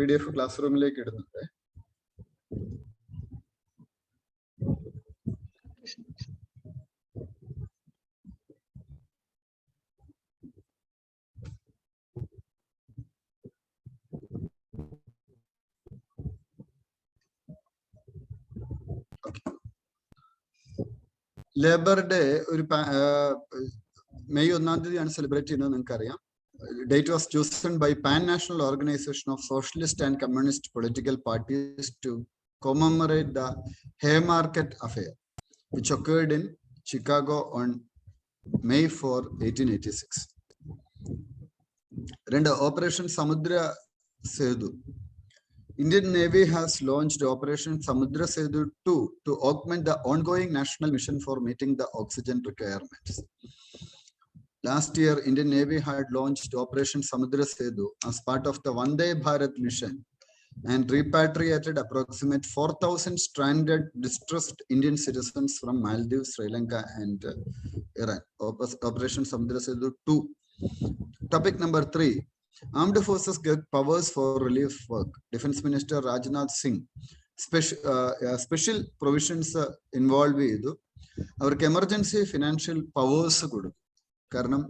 PDF ക്ലാസ്റൂമിലേക്ക് ഇടുന്നുണ്ട്. Labour day ഒരു May 1-ാം തീയതിയാണ് സെലിബ്രേറ്റ് ചെയ്യുന്നത്. നിങ്ങൾക്കറിയാം. Date was chosen by Pan-National Organization of Socialist and Communist Political Parties to commemorate the Haymarket Affair, which occurred in Chicago on May 4, 1886. Operation Samudra Setu. Indian Navy has launched Operation Samudra Setu 2 to augment the ongoing national mission for meeting the oxygen requirements. Last year, Indian Navy had launched Operation Samudra Setu as part of the Vande Bharat mission and repatriated approximate 4,000 stranded, distressed Indian citizens from Maldives, Sri Lanka, and Iran. Operation Samudra Setu 2. Topic number 3. Armed forces get powers for relief work. Defense Minister Rajnath Singh special provisions involved with our emergency financial powers. കാരണം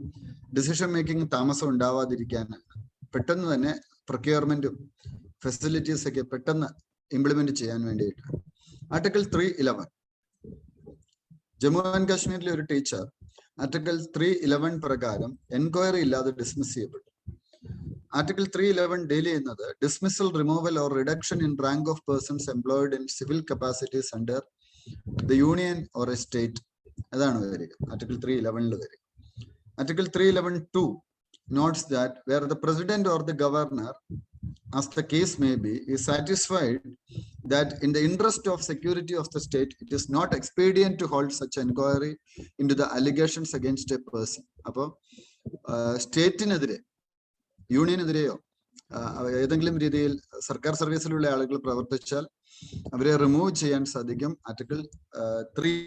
decision making താമസം ഉണ്ടാവാതിരിക്കാൻ പെട്ടെന്ന് തന്നെ പ്രൊക്യൂർമെന്റും facilities ഒക്കെ പെട്ടെന്ന് implement ചെയ്യാൻ വേണ്ടിയിട്ട്. Article 311. Jammu and കാശ്മീരിലെ ഒരു ടീച്ചർ ആർട്ടിക്കിൾ 311 പ്രകാരം എൻക്വയറി ഇല്ലാതെ ഡിസ്മിസ് ചെയ്യപ്പെട്ടു. ആർട്ടിക്കിൾ 311 ഡീൽ ചെയ്യുന്നത് dismissal, removal or reduction in rank of persons employed in civil capacities under the union or a state. അതാണ് വരിക ആർട്ടിക്കിൾ 311 വരിക. Article 311(2) notes that where the president or the governor, as the case may be, is satisfied that in the interest of security of the state, it is not expedient to hold such inquiry into the allegations against a person. അപ്പോൾ സ്റ്റേറ്റിനെതിരെ, യൂണിയനെതിരെയോ ഏതെങ്കിലും രീതിയിൽ സർക്കാർ സർവീസിലുള്ള ആളുകൾ പ്രവർത്തിച്ചാൽ അവരെ remove ചെയ്യാൻ സാധിക്കും. Article 3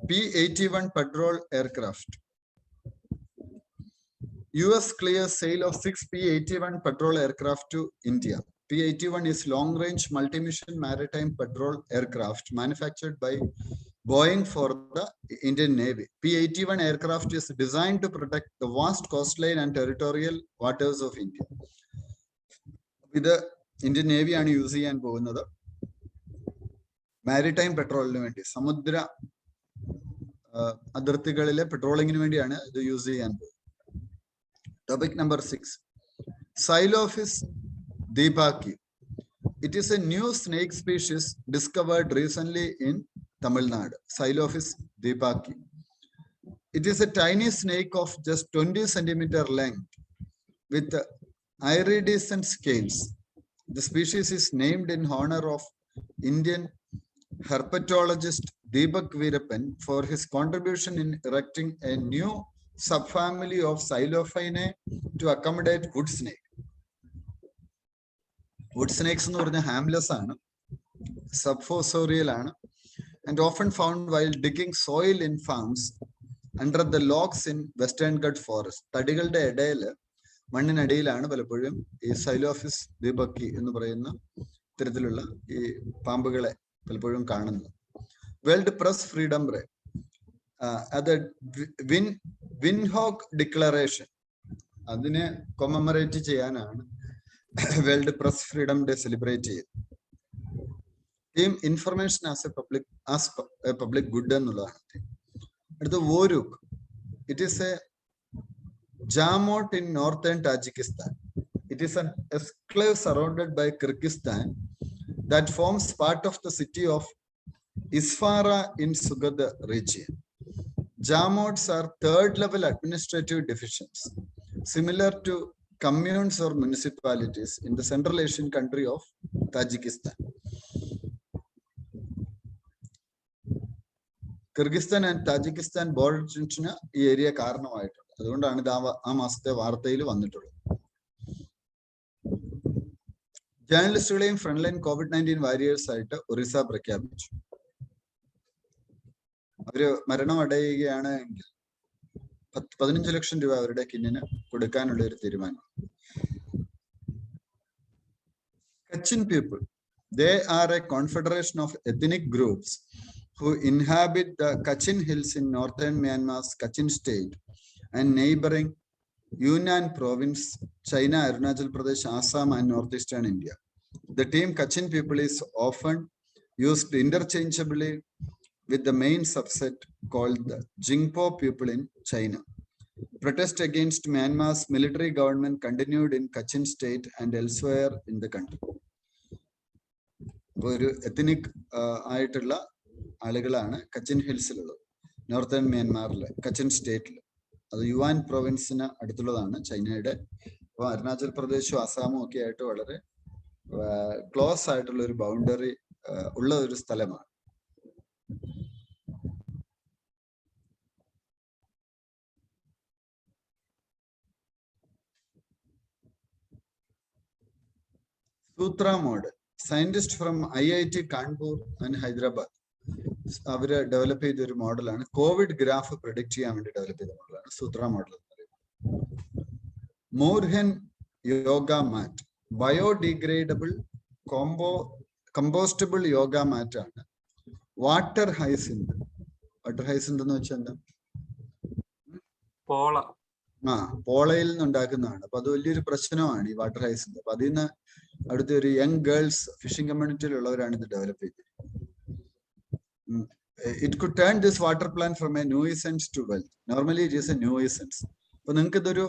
P-81 patrol aircraft. US clears sale of 6 P-81 patrol aircraft to India. P-81 is long-range multi-mission maritime patrol aircraft manufactured by Boeing for the Indian Navy. P-81 aircraft is designed to protect the vast coastline and territorial waters of India. ഇത് Indian നേവിയാണ് use ചെയ്യാൻ പോകുന്നത്. Maritime പെട്രോളിന് വേണ്ടി, സമുദ്ര അതിർത്തികളിലെ പെട്രോളിങ്ങിന് വേണ്ടിയാണ് ഇത് use ചെയ്യാൻ പോകുന്നത്. Topic number 6. Xylophis deepaki. It is a new snake species discovered recently in Tamil Nadu. Xylophis deepaki. It is a tiny snake of just 20 centimeter length with iridescent scales. The species is named in honor of Indian herpetologist Deepak Veerappan for his contribution in erecting a new subfamily of Xylophinae to accommodate wood snake. Wood snakes എന്ന് പറഞ്ഞ harmless ആണ്, സബ്ഫോസോറിയൽ ആണ്, and often found while digging soil in farms under the logs in Western Ghats forest. തടികളുടെ ഇടയിൽ, മണ്ണിനടിയിലാണ് പലപ്പോഴും ഈ സൈലോഫിസ് ദീപക്കി എന്ന് പറയുന്ന ഇത്തരത്തിലുള്ള ഈ പാമ്പുകളെ പലപ്പോഴും കാണുന്നത്. വേൾഡ് പ്രസ് ഫ്രീഡം ഡേ, അത് വിൻഹോക്ക് ഡിക്ലറേഷൻ, അതിനെ കൊമമറേറ്റ് ചെയ്യാനാണ് world press freedom day celebrate ചെയ്തത്. Team information as a public good എന്നുള്ളതാണ്. അടുത്ത വോരൂക്ക്. It is a Jamot in northern Tajikistan. It is an enclave surrounded by Kyrgyzstan that forms part of the city of Isfara in Sugad region. Jamots are third-level administrative divisions, similar to communes or municipalities in the Central Asian country of Tajikistan. Kyrgyzstan and Tajikistan border ഈ area കാരണമായിട്ടുണ്ട്. അതുകൊണ്ടാണ് ഇത് ആ മാസത്തെ വാർത്തയിൽ വന്നിട്ടുള്ളത്. ജേർണലിസ്റ്റുകളെയും front line COVID-19 warriors ആയിട്ട് ഒറീസ പ്രഖ്യാപിച്ചു. അവര് മരണം അടയുകയാണ് എങ്കിൽ 15 ലക്ഷം രൂപ അവരുടെ കിന്നിന് കൊടുക്കാനുള്ള ഒരു തീരുമാനം. Kachin people, they are a confederation of ethnic groups who inhabit the Kachin Hills in northern Myanmar's Kachin state and neighboring Yunnan province, China, Arunachal Pradesh, Assam, and northeastern India. The term Kachin people is often used interchangeably with the main subset called the Jingpo people in China. Protest against Myanmar's military government continued in Kachin state and elsewhere in the country. ഒരു ethnic ആയിട്ടുള്ള ആളുകളാണ് Kachin ഹിൽസിലുള്ളത്, northern മ്യാൻമാറിലെ Kachin സ്റ്റേറ്റിൽ. അത് Juan പ്രൊവിൻസിന് അടുത്തുള്ളതാണ് ചൈനയുടെ. അപ്പോൾ അരുണാചൽ പ്രദേശും അസാമും ഒക്കെ ആയിട്ട് വളരെ ക്ലോസ് ആയിട്ടുള്ള ഒരു ബൗണ്ടറി ഉള്ള ഒരു സ്ഥലമാണ്. Sutra model, scientist from IIT Kanpur and Hyderabad അവര് ഡെവലപ്പ് ചെയ്ത ഒരു മോഡലാണ്. കോവിഡ് ഗ്രാഫ് പ്രെഡിക്റ്റ് ചെയ്യാൻ വേണ്ടി ഡെവലപ്പ് ചെയ്ത മോഡലാണ് സൂത്ര മോഡൽ എന്ന് പറയുന്നത്. മോർഹൻ യോഗ മാറ്റ്, ബയോഡിഗ്രേഡബിൾ കമ്പോസ്റ്റബിൾ യോഗ മാറ്റ് ആണ്. വാട്ടർ ഹൈസിന്ത്, വാട്ടർ ഹൈസിന്ത് എന്ന് വെച്ചാൽ എന്താ? പോളയിൽ നിന്നുണ്ടാക്കുന്നതാണ്. അപ്പൊ അത് വലിയൊരു പ്രശ്നമാണ് ഈ വാട്ടർ ഹൈസിന്ത്. അപ്പൊ അതിൽ നിന്ന് അടുത്ത ഒരു യങ് ഗേൾസ് ഫിഷിംഗ് കമ്മ്യൂണിറ്റിയിലുള്ളവരാണ് ഇത് ഡെവലപ്പ് ചെയ്തത്. It could turn this water plant from a nuisance to wealth. Normally it is a nuisance. അപ്പൊ നിങ്ങൾക്ക് ഇതൊരു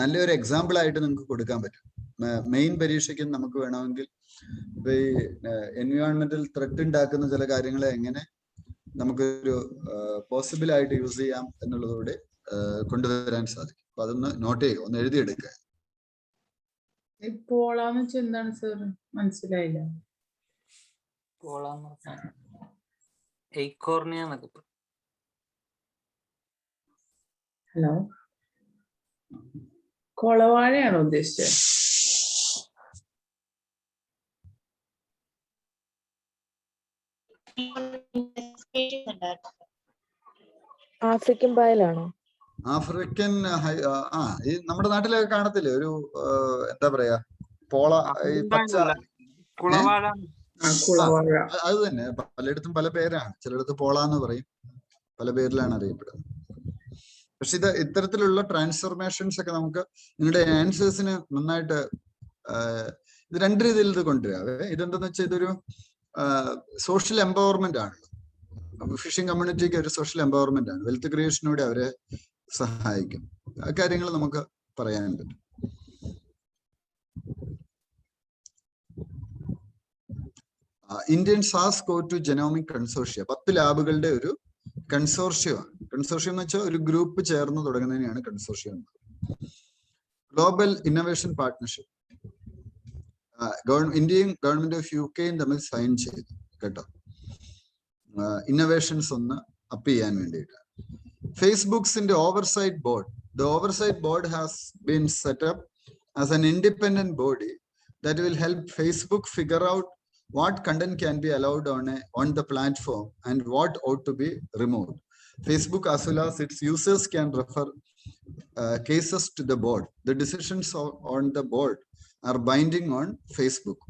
നല്ലൊരു എക്സാമ്പിൾ ആയിട്ട് നിങ്ങൾക്ക് കൊടുക്കാൻ പറ്റും. മെയിൻ പരീക്ഷയ്ക്ക് നമുക്ക് വേണമെങ്കിൽ ഇപ്പൊ ഈ എൻവയോൺമെന്റൽ ത്രെറ്റ് ഉണ്ടാക്കുന്ന ചില കാര്യങ്ങളെ എങ്ങനെ നമുക്കൊരു പോസിബിൾ ആയിട്ട് യൂസ് ചെയ്യാം എന്നുള്ളതോടെ കൊണ്ടുവരാൻ സാധിക്കും. അപ്പൊ അതൊന്ന് നോട്ട് ചെയ്യുക, ഒന്ന് എഴുതിയെടുക്കുക. എന്താണ് സർ? മനസ്സിലായില്ല. ഹലോ, കൊളവാഴയാണോ ഉദ്ദേശിച്ചത്? ആഫ്രിക്കൻ പായലാണോ? ആഫ്രിക്കൻ ഈ നമ്മുടെ നാട്ടിലൊക്കെ കാണത്തില്ലേ ഒരു എന്താ പറയാ, പോള, ഈ പച്ച, അത് തന്നെ. പലയിടത്തും പല പേരാണ്. ചിലയിടത്ത് പോള എന്ന് പറയും, പല പേരിലാണ് അറിയപ്പെടുന്നത്. പക്ഷെ ഇത് ഇത്തരത്തിലുള്ള ട്രാൻസ്ഫോർമേഷൻസ് ഒക്കെ നമുക്ക് നിങ്ങളുടെ ആൻസേഴ്സിന് നന്നായിട്ട് ഇത് രണ്ട് രീതിയിൽ ഇത് കൊണ്ടുവരാവേ. ഇതെന്താന്ന് വെച്ചാൽ ഇതൊരു സോഷ്യൽ എംപവർമെന്റ് ആണ്. ഫിഷിംഗ് കമ്മ്യൂണിറ്റിക്ക് ഒരു സോഷ്യൽ എംപവർമെന്റ് ആണ്. വെൽത്ത് ക്രിയേഷനോടെ അവരെ സഹായിക്കും. ആ കാര്യങ്ങൾ നമുക്ക് പറയാൻ പറ്റും. ഇന്ത്യൻ SARS-CoV-2 ജനോമിക് കൺസോർഷ്യ 10 ലാബുകളുടെ ഒരു കൺസോർഷ്യമാണ്. കൺസോർഷ്യം എന്ന് വെച്ചാൽ ഒരു ഗ്രൂപ്പ് ചേർന്ന് തുടങ്ങുന്നതിനെയാണ് കൺസോർഷ്യം. ഗ്ലോബൽ ഇന്നോവേഷൻ പാർട്ട്ണർഷിപ്പ് ഇന്ത്യയും ഗവൺമെന്റ് ഓഫ് UK തമ്മിൽ സൈൻ ചെയ്തു കേട്ടോ, ഇന്നോവേഷൻസ് ഒന്ന് അപ്പ് ചെയ്യാൻ വേണ്ടിയിട്ട്. ഫേസ്ബുക്സിന്റെ oversight board, the oversight board has been set up as an independent body that will help Facebook figure out what content can be allowed on the platform and what ought to be removed. Facebook as well as its users can refer cases to the board. The decisions on the board are binding on Facebook.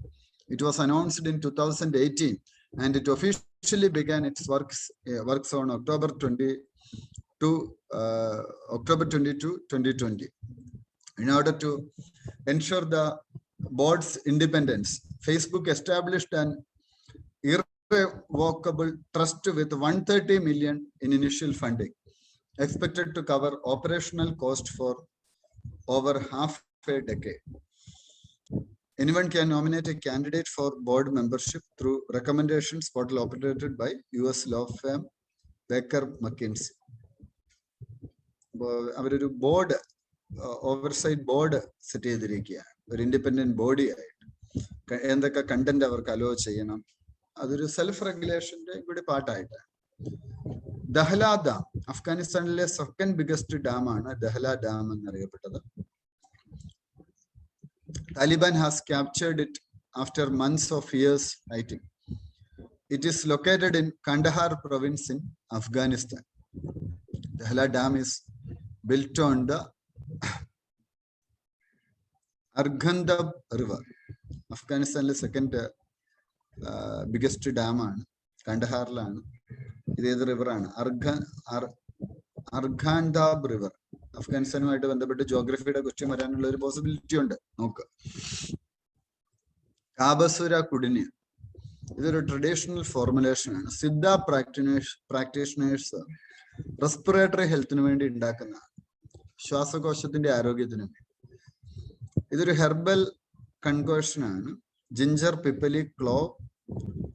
It was announced in 2018 and it officially began its works on October 22, 2020. In order to ensure the board's independence, Facebook established an irrevocable trust with 130 million in initial funding, expected to cover operational cost for over half a decade. Anyone can nominate a candidate for board membership through recommendations portal operated by US law firm Baker McKinsey. അവരൊരു board oversight board set ചെയ്തിരിക്കുകയാണ്, ഒരു independent body ആയിട്ട്. എന്തൊക്കെ content അവർക്ക് hello ചെയ്യണം, അതൊരു self റെഗുലേഷന്റെ കൂടി പാർട്ടായിട്ടാണ്. ദഹ്ല dam, അഫ്ഗാനിസ്ഥാനിലെ സെക്കൻഡ് ബിഗസ്റ്റ് ഡാം ആണ് ദഹ്ല dam എന്നറിയപ്പെട്ടത്. Taliban has captured it after months of years fighting. It is located in Kandahar province in Afghanistan. Dahla Dam is built on the Arghandab River. Afghanistan's second biggest dam ആണ്, കണ്ടഹാറിലാണ്. ഇത് ഏത് റിവറാണ്? അർഖാൻഡാബ് river. അഫ്ഗാനിസ്ഥാനുമായിട്ട് ബന്ധപ്പെട്ട് ജോഗ്രഫിയുടെ question വരാനുള്ള ഒരു possibility ഉണ്ട്. നോക്ക്, കാബസുര കുടിന്, ഇതൊരു traditional formulation ആണ്. സിദ്ധ പ്രാക്ടീഷണേഴ്സ് റെസ്പിറേറ്ററി ഹെൽത്തിന് വേണ്ടി ഉണ്ടാക്കുന്ന, ശ്വാസകോശത്തിന്റെ ആരോഗ്യത്തിന് വേണ്ടി. ഇതൊരു ഹെർബൽ കൺകോഷൻ ആണ്. ജിഞ്ചർ, പിപ്പലി, ക്ലോവ്,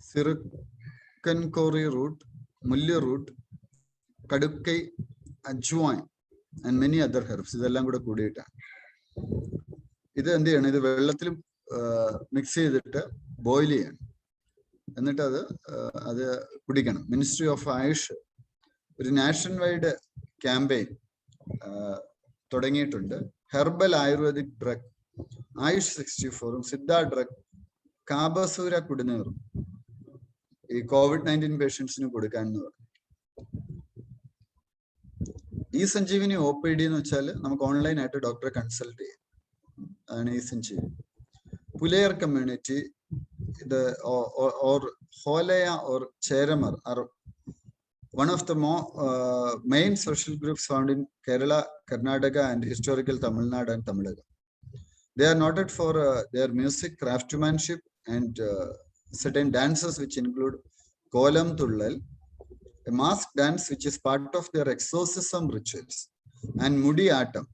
സിറുക്കൻകോറി റൂട്ട്, മുല്ല് root, kadukkai, ajwain and many other herbs, ഇതെല്ലാം കൂടെ കൂടിയിട്ടാണ്. ഇത് എന്ത് ചെയ്യണം? ഇത് വെള്ളത്തിൽ മിക്സ് ചെയ്തിട്ട് ബോയിൽ ചെയ്യണം, എന്നിട്ട് അത് കുടിക്കണം. മിനിസ്ട്രി ഓഫ് ആയുഷ് ഒരു നാഷൻ വൈഡ് ക്യാമ്പയിൻ തുടങ്ങിയിട്ടുണ്ട്. ഹെർബൽ ആയുർവേദിക് ഡ്രഗ് ആയുഷ് 64ഉം സിദ്ധ ഡ്രഗ് കാബസൂര കുടിനീറും ഈ COVID-19 പേഷ്യൻസിന് കൊടുക്കാൻ എന്ന് പറഞ്ഞു. ഈ സഞ്ജീവിനി OPD എന്ന് വെച്ചാൽ നമുക്ക് ഓൺലൈനായിട്ട് ഡോക്ടറെ കൺസൾട്ട് ചെയ്യാം, അതാണ് ഈ സഞ്ജീവിനി. പുലയർ കമ്മ്യൂണിറ്റി, ഇത് or Holaya or Cheramar are one of the main social groups found in Kerala, Karnataka and historical Tamil Nadu and Tamilnadu. They are noted for their music, craftsmanship and certain dances which include Kolam Tullal, a mask dance which is part of their exorcism rituals, and Mudi Atam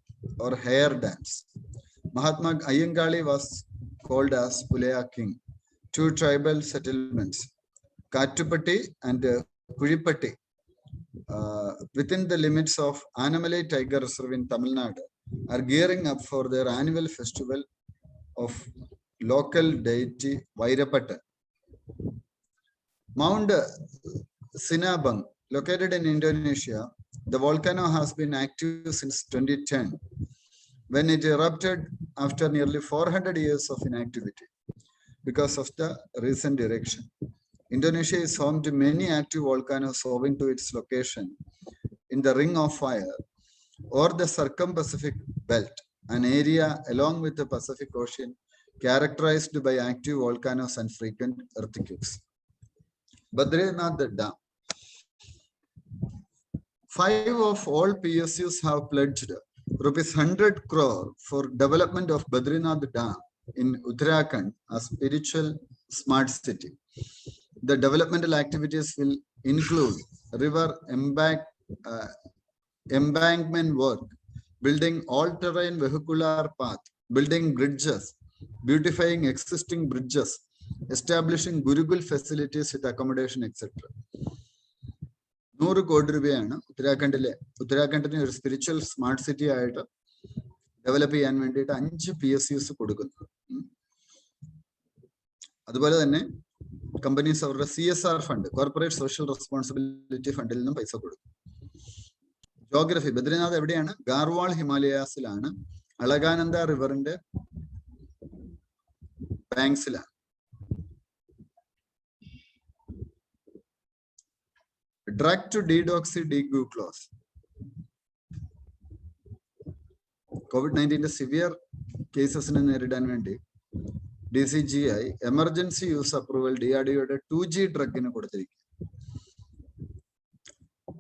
or hair dance. Mahatma Ayyangali was called as Pulaya King. Two tribal settlements, Kattupatti and Kuripatti, within the limits of Anamalai Tiger Reserve in Tamil Nadu, are gearing up for their annual festival of local deity Vairapata. Mount Sinabung, located in Indonesia, the volcano has been active since 2010, when it erupted after nearly 400 years of inactivity. Because of the recent eruption, Indonesia is home to many active volcanoes owing to its location in the Ring of Fire or the Circum-Pacific Belt, an area along with the Pacific Ocean characterized by active volcanoes and frequent earthquakes. Badrinath Dam. 5 of all PSUs have pledged rupees 100 crore for development of Badrinath Dam in Uttarakhand, a spiritual smart city. The developmental activities will include river embankment work, building all-terrain vehicular path, building bridges, beautifying existing bridges, establishing Gurukul facilities with accommodation, etc. 100 കോടി രൂപയാണ് ഉത്തരാഖണ്ഡിനെ ഒരു spiritual smart city ആയിട്ട് develop ചെയ്യാൻ വേണ്ടിയിട്ട് 5 PSUs കൊടുക്കുന്നത്. അതുപോലെ തന്നെ companies അവരുടെ CSR fund, corporate social responsibility ഫണ്ടിൽ നിന്നും പൈസ കൊടുക്കും. ജോഗ്രഫി, ബദ്രിനാഥ് എവിടെയാണ്? ഗാർവാൾ ഹിമാലയാസിലാണ്, അളകാനന്ദ റിവറിന്റെ ബാങ്ക്സിലാണ്. Drug two deoxy D glucose. COVID-19 severe കേസസിനെ നേരിടാൻ വേണ്ടി DCGI എമർജൻസി യൂസ് അപ്രൂവൽ DRDOയുടെ 2G ഡ്രഗിന് കൊടുത്തിരിക്കും.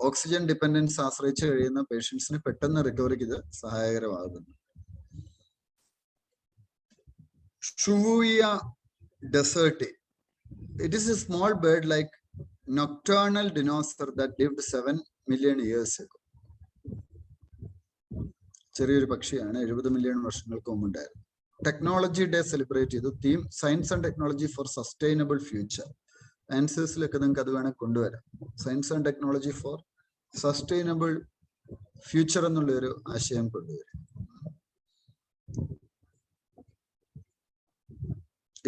ഓക്സിജൻ ഡിപ്പെൻഡൻസ് ആശ്രയിച്ച് കഴിയുന്ന പേഷ്യൻസിന് പെട്ടെന്ന് റിക്കവറിക്ക് ഇത് സഹായകരമാകുന്നു. ഷുവൂയ ഡെസേർട്ടി it is a small bird like nocturnal dinosaur that lived 7 million years ago. ചെറിയൊരു പക്ഷിയാണ് 70 മില്യൺ വർഷങ്ങൾക്ക് മുമ്പുണ്ടായിരുന്നു. ടെക്നോളജി ഡേ സെലിബ്രേറ്റ് ചെയ്തു. Theme science and technology for sustainable future. ആൻസേഴ്സിലൊക്കെ നിങ്ങൾക്ക് അത് വേണേൽ കൊണ്ടുവരാം. Science and technology for sustainable future എന്നുള്ള ഒരു ആശയം കൊണ്ടുവരും.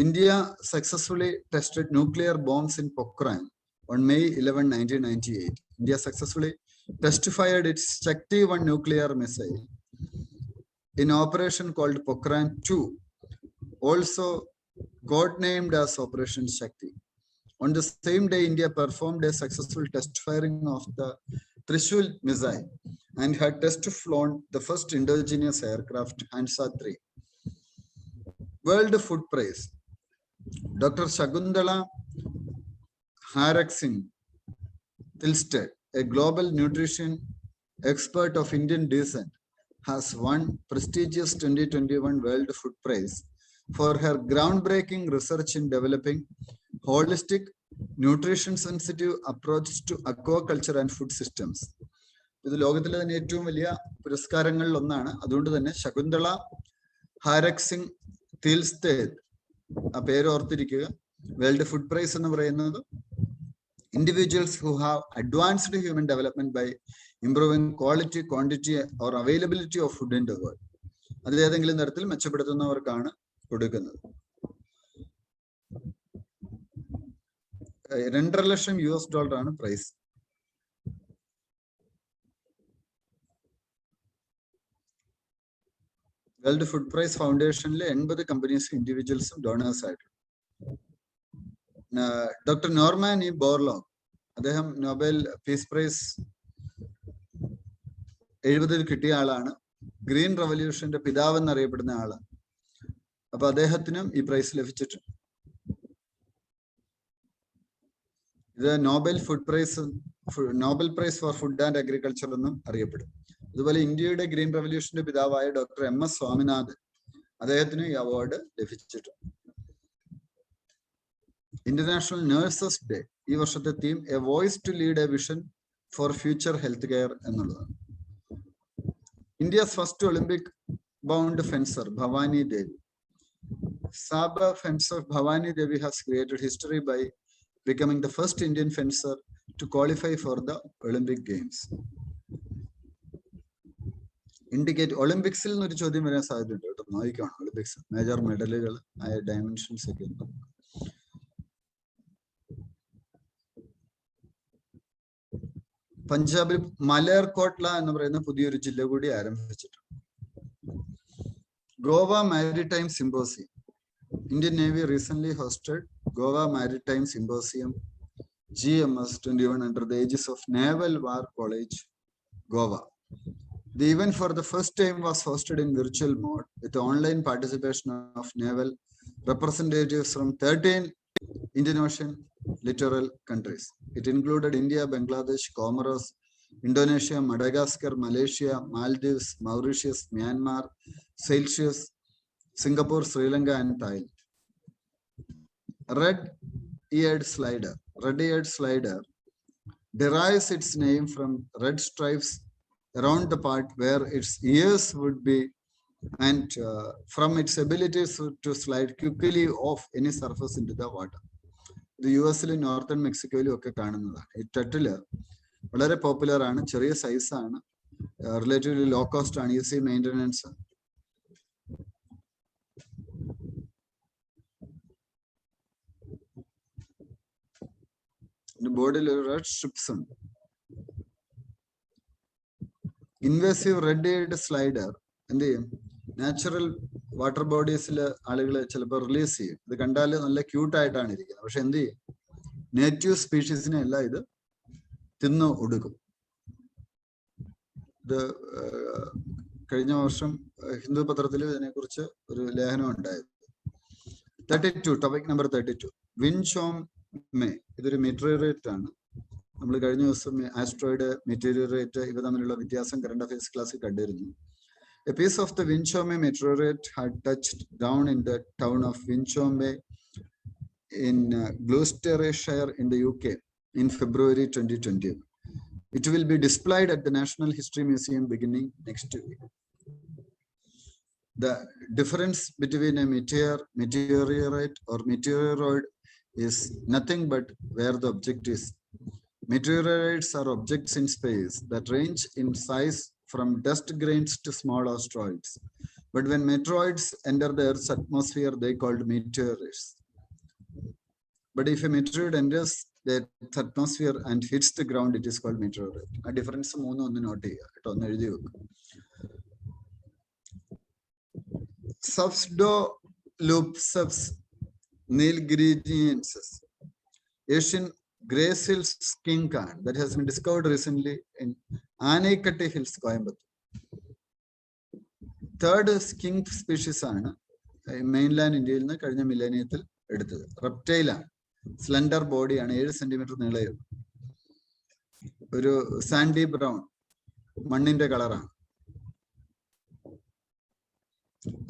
India successfully tested nuclear bombs in Pokhran on May 11, 1998. India successfully test-fired its Shakti-1 nuclear missile in operation called Pokhran 2, also codenamed as Operation Shakti. On the same day, India performed a successful test firing of the Trishul missile and had test-flown the first indigenous aircraft, Hansa-3. World Food Prize. Dr. Shakuntala Haraksinghtilsted, a global nutrition expert of Indian descent, has won prestigious 2021 World Food Prize for her groundbreaking research in developing holistic, nutrition-sensitive approach to aquaculture and food systems. ഇത് ലോകത്തിലെ തന്നെ ഏറ്റവും വലിയ പുരസ്കാരങ്ങളിൽ ഒന്നാണ്. അതുകൊണ്ട് തന്നെ ശകുന്തള ഹാരക്സിംഗ്തിൽസ്റ്റെഡ്, ആ പേര് ഓർത്തിരിക്കുക. വേൾഡ് ഫുഡ് പ്രൈസ് എന്ന് പറയുന്നത് individuals who have advanced human development by improving quality, quantity or availability of food in the world. അത് ഏതെങ്കിലും തരത്തിൽ മെച്ചപ്പെടുത്തുന്നവർക്കാണ് കൊടുക്കുന്നത്. $2.5 lakh prize. World food prize ഫൗണ്ടേഷനിലെ 80 കമ്പനീസും ഇൻഡിവിജ്വൽസും ഡോണേഴ്സ് ആയിട്ടുണ്ട്. ഡോക്ടർ നോർമാൻ ഇ ബോർലോഗ്, അദ്ദേഹം നോബൽ പീസ് പ്രൈസ് 70 കിട്ടിയ ആളാണ്. ഗ്രീൻ റവല്യൂഷന്റെ പിതാവ് എന്നറിയപ്പെടുന്ന ആളാണ്. അപ്പൊ അദ്ദേഹത്തിനും ഈ പ്രൈസ് ലഭിച്ചിട്ടുണ്ട്. ഇത് Nobel prize for food and agriculture എന്നും അറിയപ്പെടും. അതുപോലെ ഇന്ത്യയുടെ ഗ്രീൻ റവല്യൂഷന്റെ പിതാവായ ഡോക്ടർ MS സ്വാമിനാഥൻ, അദ്ദേഹത്തിന് ഈ അവാർഡ് ലഭിച്ചിട്ടുണ്ട്. ഇന്റർനാഷണൽ നഴ്സസ് ഡേ, ഈ വർഷത്തെ theme a voice to lead a vision for future health care എന്നുള്ളതാണ്. India's first Olympic bound fencer Bhavani Devi. Sabre fencer Bhavani Devi has created history by becoming the first Indian fencer to qualify for the Olympic Games. Indicate ഒളിമ്പിക്സിൽ നിന്നൊരു ചോദ്യം വരാൻ സാധ്യതയുണ്ട് കേട്ടോ. നോക്കിക്കാണോ Olympics major മെഡലുകൾ ആയ dimensions ഒക്കെ ഉണ്ട്. പഞ്ചാബിൽ മലേർകോട്ട്ല എന്ന് പറയുന്ന പുതിയൊരു ജില്ല കൂടി ആരംഭിച്ചിട്ടുണ്ട്. Goa maritime symposium. Indian Navy recently hosted Goa Maritime Symposium GMS 21 under the aegis of Naval War College, Goa. The event for the first time was hosted in virtual mode with the online participation of naval representatives from 13 Indian Ocean littoral countries. It included India, Bangladesh, Comoros, Indonesia, Madagascar, Malaysia, Maldives, Mauritius, Myanmar, Seychelles, Singapore, Sri Lanka, and Thailand. Red-eared slider derives its name from red stripes around the part where its ears would be, and from its ability to slide quickly off any surface into the water. The US-ലും northern മെക്സിക്കോയിലും ഒക്കെ കാണുന്നതാണ്. ഈ ടട്ടില് വളരെ popular ആണ്. ചെറിയ size ആണ്, relatively low cost ആണ്, ഈസി മെയിൻ്റെനൻസ്. ബോർഡിൽ ഒരു റെഡ് സ്ട്രിപ്സ് ഉണ്ട്. ഇൻവേസീവ് റെഡ്-എയ്ഡ് സ്ലൈഡർ എന്ത് ചെയ്യും? നാച്ചുറൽ വാട്ടർ ബോഡീസിൽ ആളുകൾ ചിലപ്പോൾ റിലീസ് ചെയ്യും. ഇത് കണ്ടാൽ നല്ല ക്യൂട്ടായിട്ടാണ് ഇരിക്കുന്നത്, പക്ഷെ എന്ത് ചെയ്യും? നേറ്റീവ് സ്പീഷീസിനെ എല്ലാം ഇത് തിന്നു ഒടുക്കും. ഇത് കഴിഞ്ഞ വർഷം ഹിന്ദു പത്രത്തിൽ ഇതിനെക്കുറിച്ച് ഒരു ലേഖനം ഉണ്ടായത്. 32, ടോപ്പിക് നമ്പർ 32, വിൻചോമെ. ഇതൊരു മെറ്റീരിയറേറ്റ് ആണ്. നമ്മൾ കഴിഞ്ഞ ദിവസം ആസ്ട്രോയിഡ്, മെറ്റീരിയറേറ്റ് ഇവ തമ്മിലുള്ള വ്യത്യാസം കറണ്ട് അഫയേഴ്സ് ക്ലാസ്സിൽ കണ്ടിരുന്നു. A piece of the Winchome meteorite had touched down in the town of Winchome in Gloucestershire in the UK in February 2020. It will be displayed at the National History Museum beginning next week. The difference between a meteorite or meteoroid is nothing but where the object is. Meteoroids are objects in space that range in size from dust grains to small asteroids. But when meteoroids enter the Earth's atmosphere, they are called meteorites. But if a meteoroid enters the Earth's atmosphere and hits the ground, it is called meteoroid. A difference ഒന്ന് not ചെയ്യുക. എഴുതി വെക്കും. Subsdolopsis nilgrigiensis, Asian gracile skink ant that has been discovered recently in Anaikatti Hills, Coimbatore. Third skink species ആണ് mainland ഇന്ത്യയിൽ നിന്ന് കഴിഞ്ഞ മില്ലേനിയത്തിൽ എടുത്തത്. Reptile ആണ്, സ്ലെൻഡർ ബോഡിയാണ്, 7 സെന്റിമീറ്റർ നീളമുണ്ട്, ഒരു സാൻഡി ബ്രൗൺ മണ്ണിന്റെ കളറാണ്.